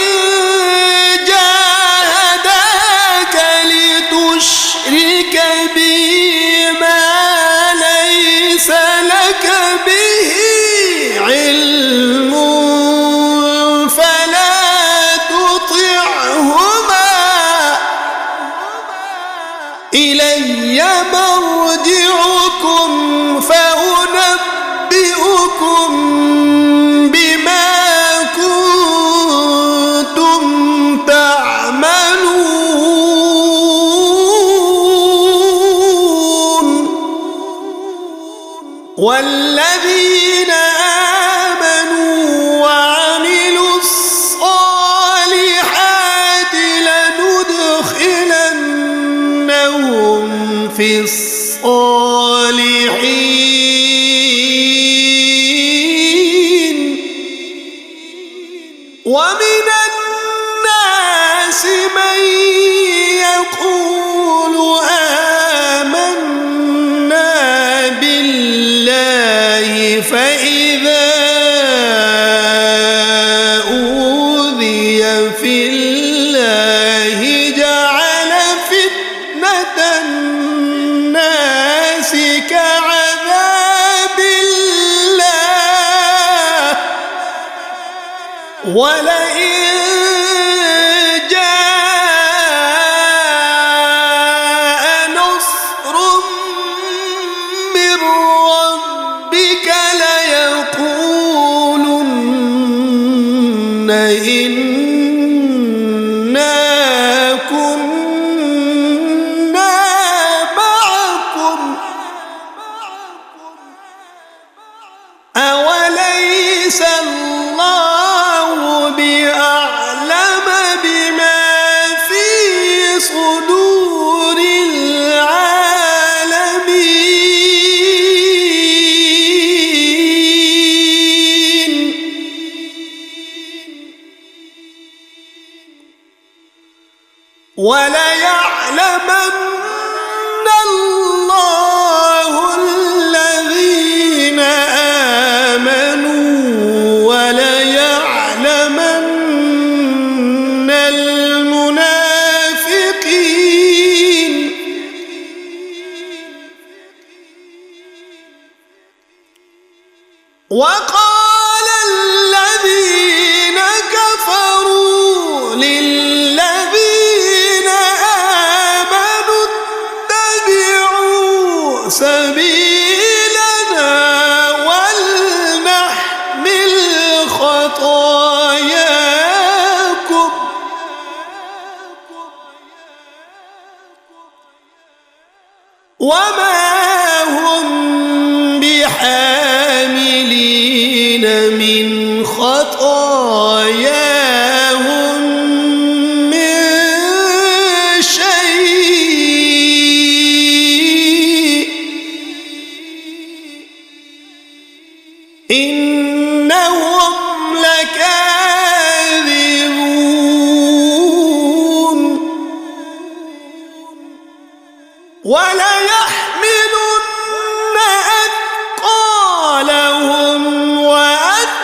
جاهداك لتشرك بي ما ليس لك به علم فلا تطعهما إلي مرجعكم فأنبئكم بما كنتم تعملون والذين آمنوا وعملوا الصالحات لندخلنهم في الصالحين ومن الناس من يقول آمنا بالله فإذا أوذي في الله جعل فتنة الناس كعذاب الله ولئن جاء نصر من ربك ليقولن إنا كنا معكم أوليس الله بأعلم بما في صدور العالمين وليعلمن الله الذين آمنوا وليعلمن المنافقين وقال الذين كفروا للذين آمنوا اتبعوا سبيلنا ولنحمل خطاياكم وما هم بحاملين من خطاياهم من شيء إنهم لكاذبون وليحملن أثقالهم وأثقالا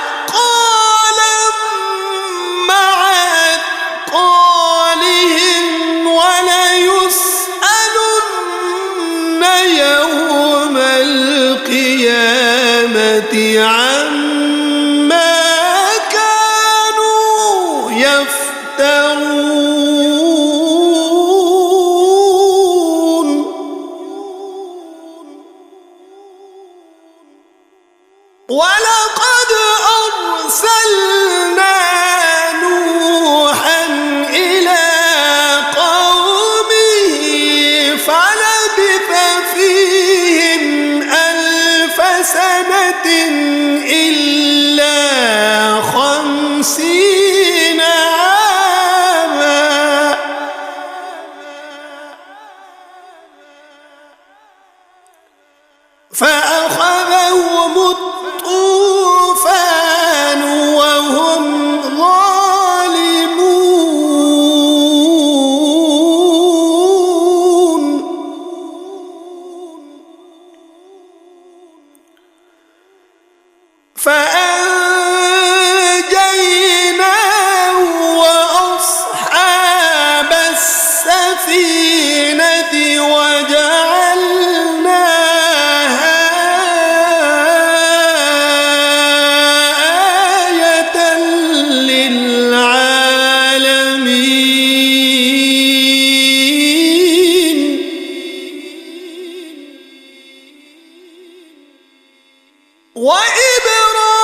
مع أثقالهم وليسألن يوم القيامة عما كانوا يفترون ولقد أرسلنا نوحا إلى قومه فلبث فيهم 1000 سنة إلا 50 عاما فأخذهم الطوفان وهم ظالمون فأنجيناه وأصحاب السفينة وجعلناها آية للعالمين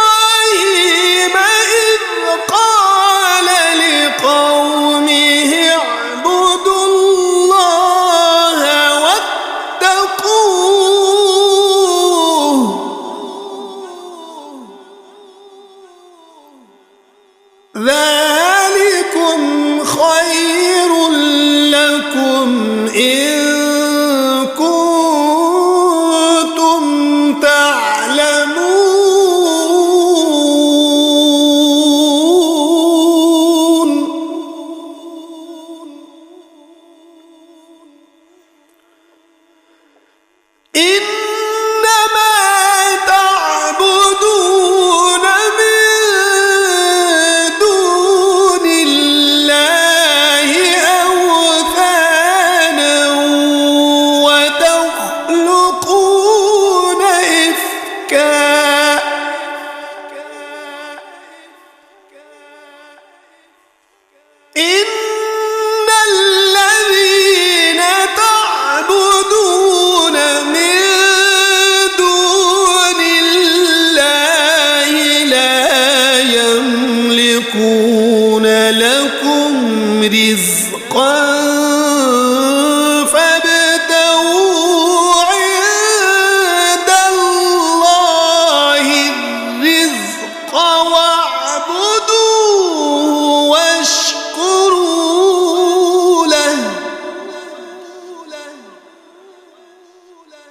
وإبراهيم إذ قال لقومه اعبدوا الله واتقوه ذلكم خير لكم إن كنتم تعلمون إنما تعبدون من دون الله أوثانا وتخلقون إفكا إن الذين تعبدون من دون الله لا يملكون لكم رزقا فابتغوا عند الله الرزق واعبدوه واشكروا له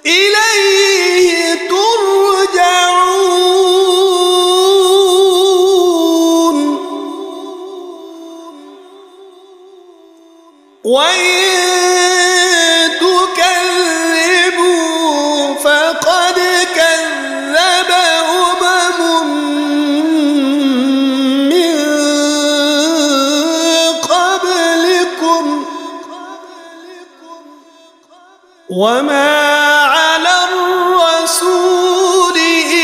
إليه ترجعون وإن تكذبوا فقد كذب من قبلكم وما على الرسول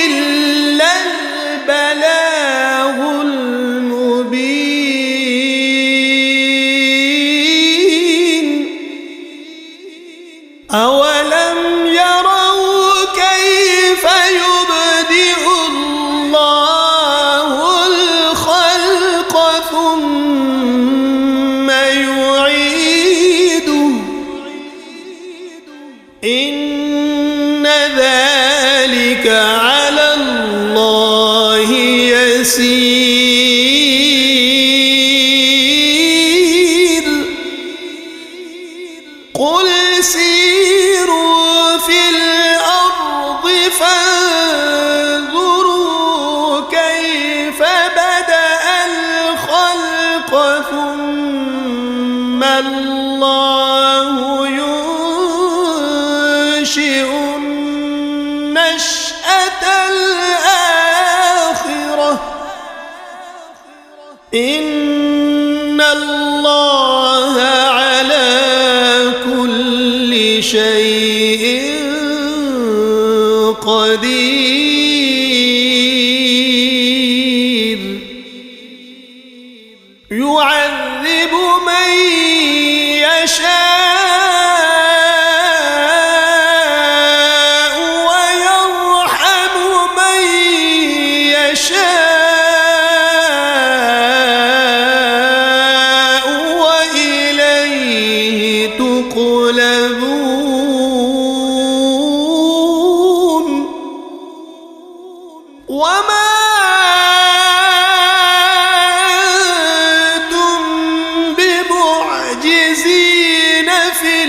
إلا البلاغ المبين أولم يروا كيف يبدئ الله الخلق ثم يعيده إن ذلك على الله يسير قل سيروا في الأرض فانظروا كيف بدأ الخلق ثم الله ينشئ النشأة الآخرة إن الله على كل شيء قدير يعذب من يشاء ويرحم من يشاء وإليه تقلبون وما أنتم بمعجزين في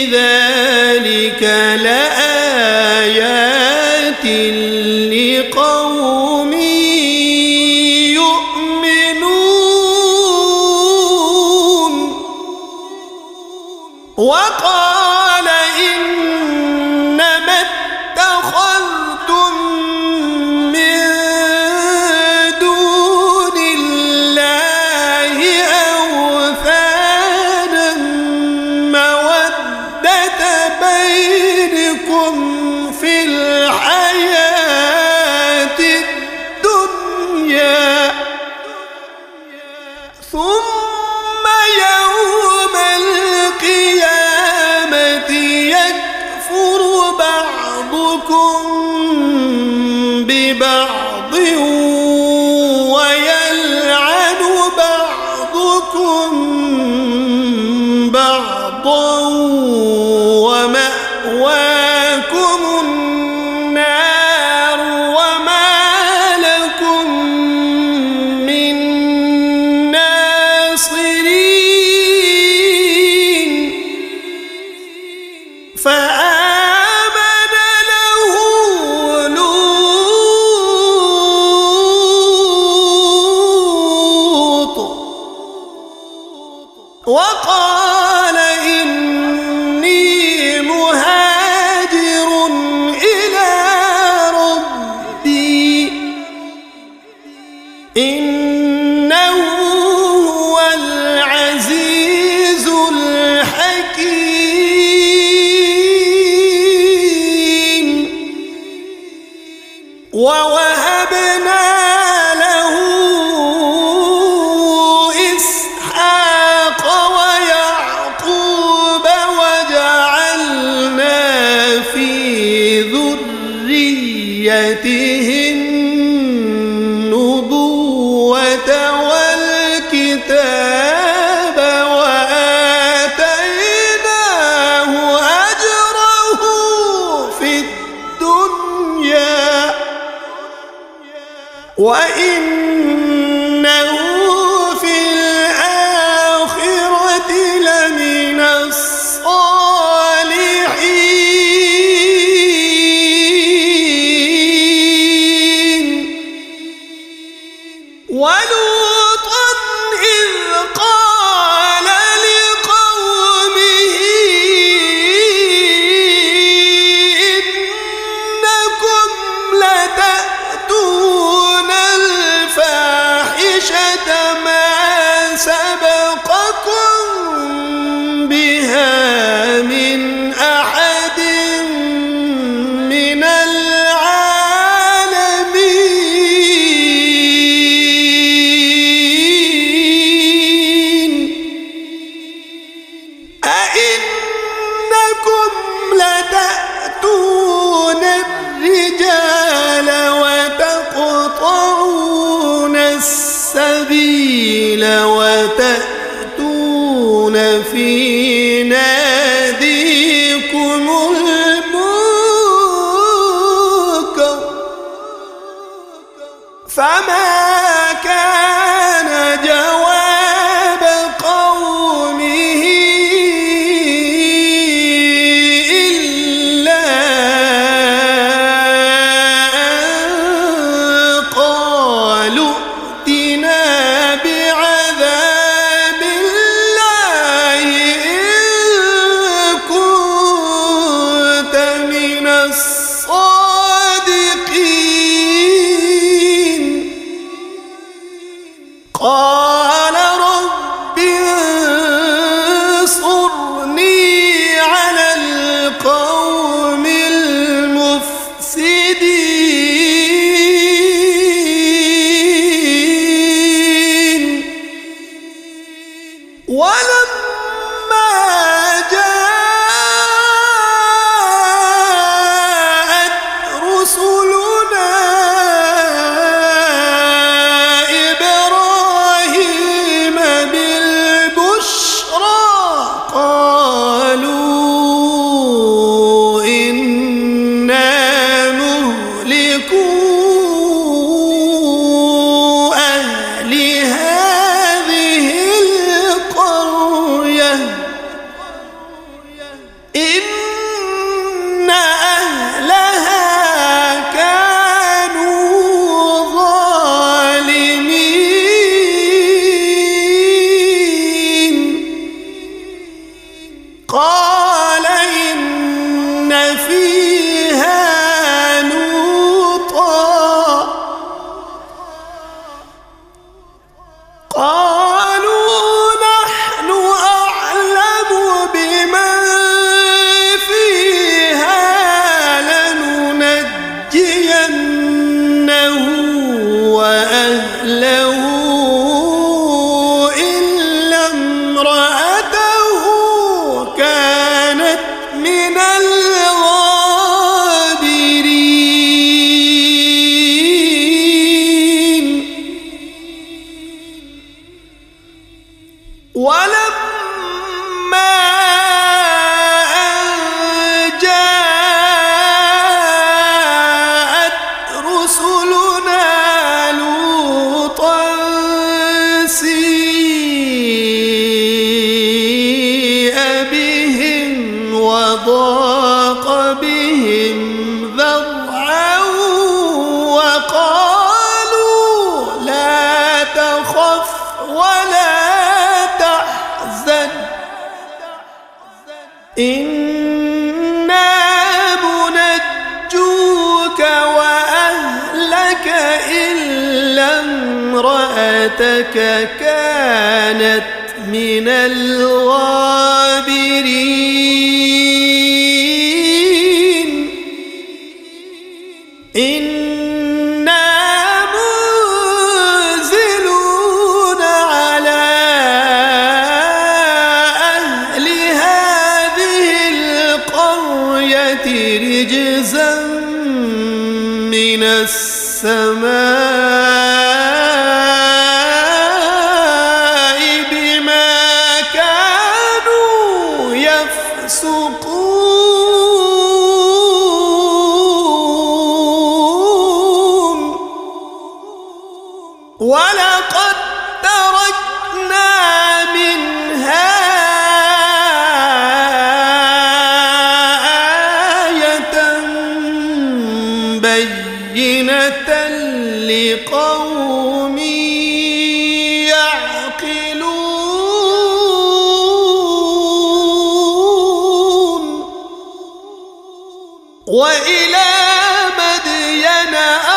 ذلك لآيات لقوم يؤمنون. وقال إنما اتخذتم من دون الله أوثانا مودة بينكم في الحياة الدنيا ثم يوم القيامة يكفر بعضكم ببعض ويلعن بعضكم بعضا ومأواكم النار وما لكم من ناصرين. فآمن له لوط وقال إني مهاجر إلى ربي إنه هو العزيز الحكيم. ووهبنا له إسحاق ويعقوب وجعلنا في ذريته النبوة والكتاب وآتيناه أجره في الدنيا وإنه في الآخرة لمن الصالحين. ولوطا إذ قال لقومه إنكم لتأتون الفاحشة ما سبقكم بها من أحد من العالمين. أئنكم لتأتون الرجال وتقطعون السبيل وتأتون في ناديكم المنكر فما كان جواب قومه إلا أن قالوا ائتنا بعذاب الله إن كنت من الصادقين. من الغابرين. ولما أن جاءت رسلنا لوطا سيء بهم وضاق بهم ذرعا وقالوا لا تخف ولا تحزن إنا منجوك وأهلك إلا امرأتك كانت من الغابرين. إنا منزلون على أهل هذه القرية رجزا من السماء بما كانوا يفسقون. ولقد تركنا منها آية بينة لقوم يعقلون. وإلى مدين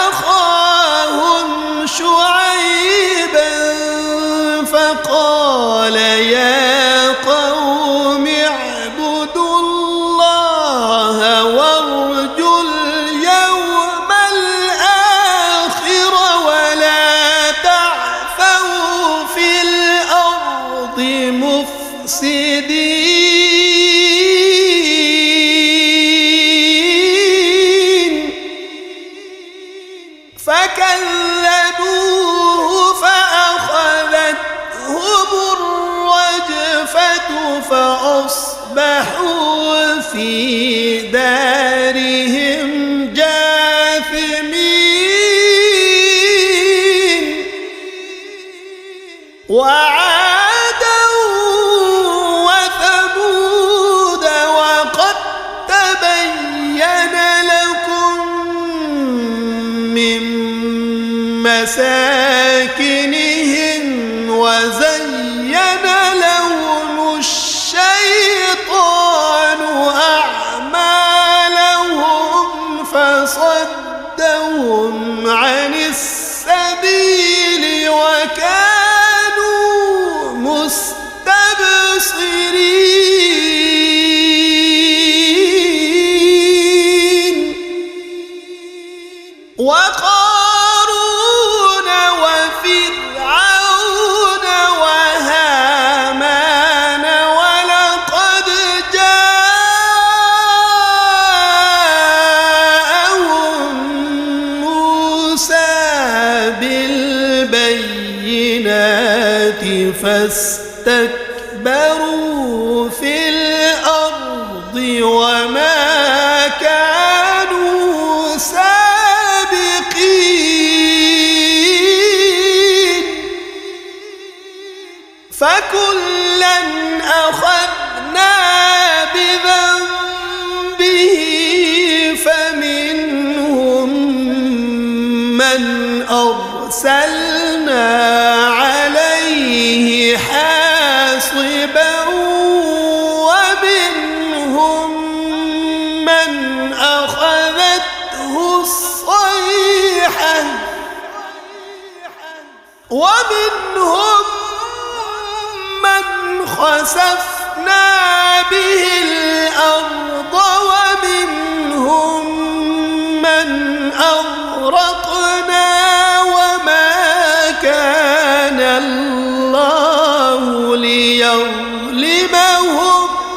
أخاهم شعيبا فقال يا قوم اعبدوا الله وارجوا اليوم الآخر ولا تعثوا في الأرض مفسدين. فكذبوه فأخذتهم الرجفة فأصبحوا في دارهم جاثمين. وعادا وثمود وقد تبين لكم من مساكنهم وزين لهم الشيطان أعمالهم فصدهم عن السبيل وكانوا مستبصرين. وقارون وفرعون وهامان ولقد جاءهم موسى بالبينات فاستكبروا في الأرض وما كانوا سابقين. فكلا أخذنا بذنبه فمنهم من أرسلنا عليه حاصبا ومنهم من أخذته الصيحة ومنهم من خسفنا به الأرض ومنهم من أغرقنا وما كان الله ليظلمهم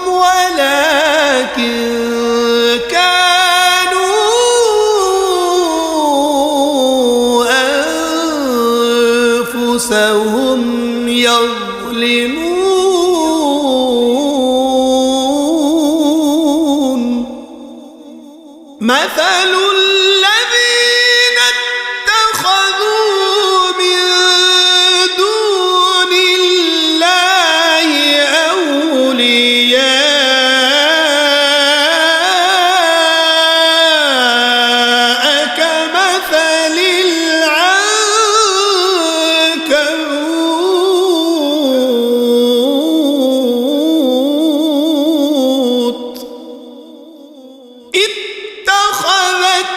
ولكن كانوا أنفسهم يظلمون مثل الذين اتخذوا من دون الله أولياء كمثل العنكبوت اتخذت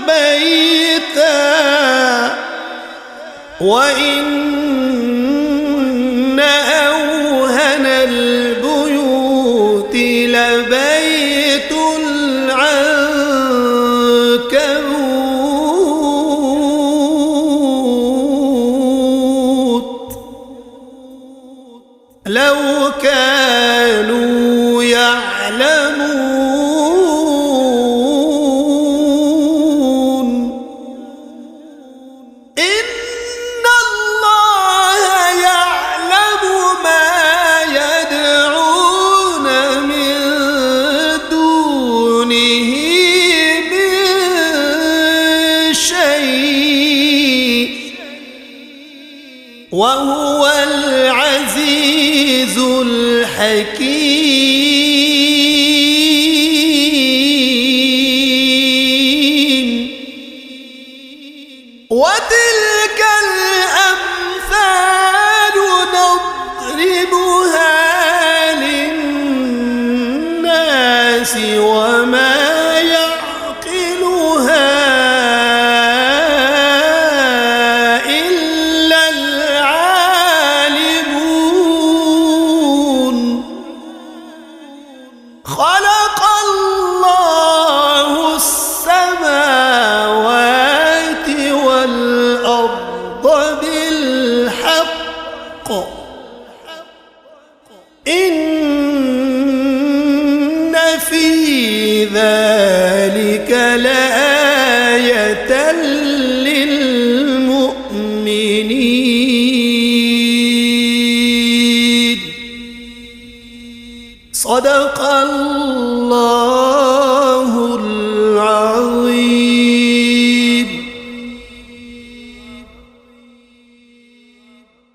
بيتا وإن أوهن البيوت لبيت العنكبوت لو كانوا يعلمون إن الله يعلم ما يدعون من دونه من شيء وهو العزيز الحكيم وتلك الأمثال نضربها للناس وما يعقلها إلا العالمون خلق الله السماوات والأرض بالحق إن في ذلك لآية للمؤمنين صدق الله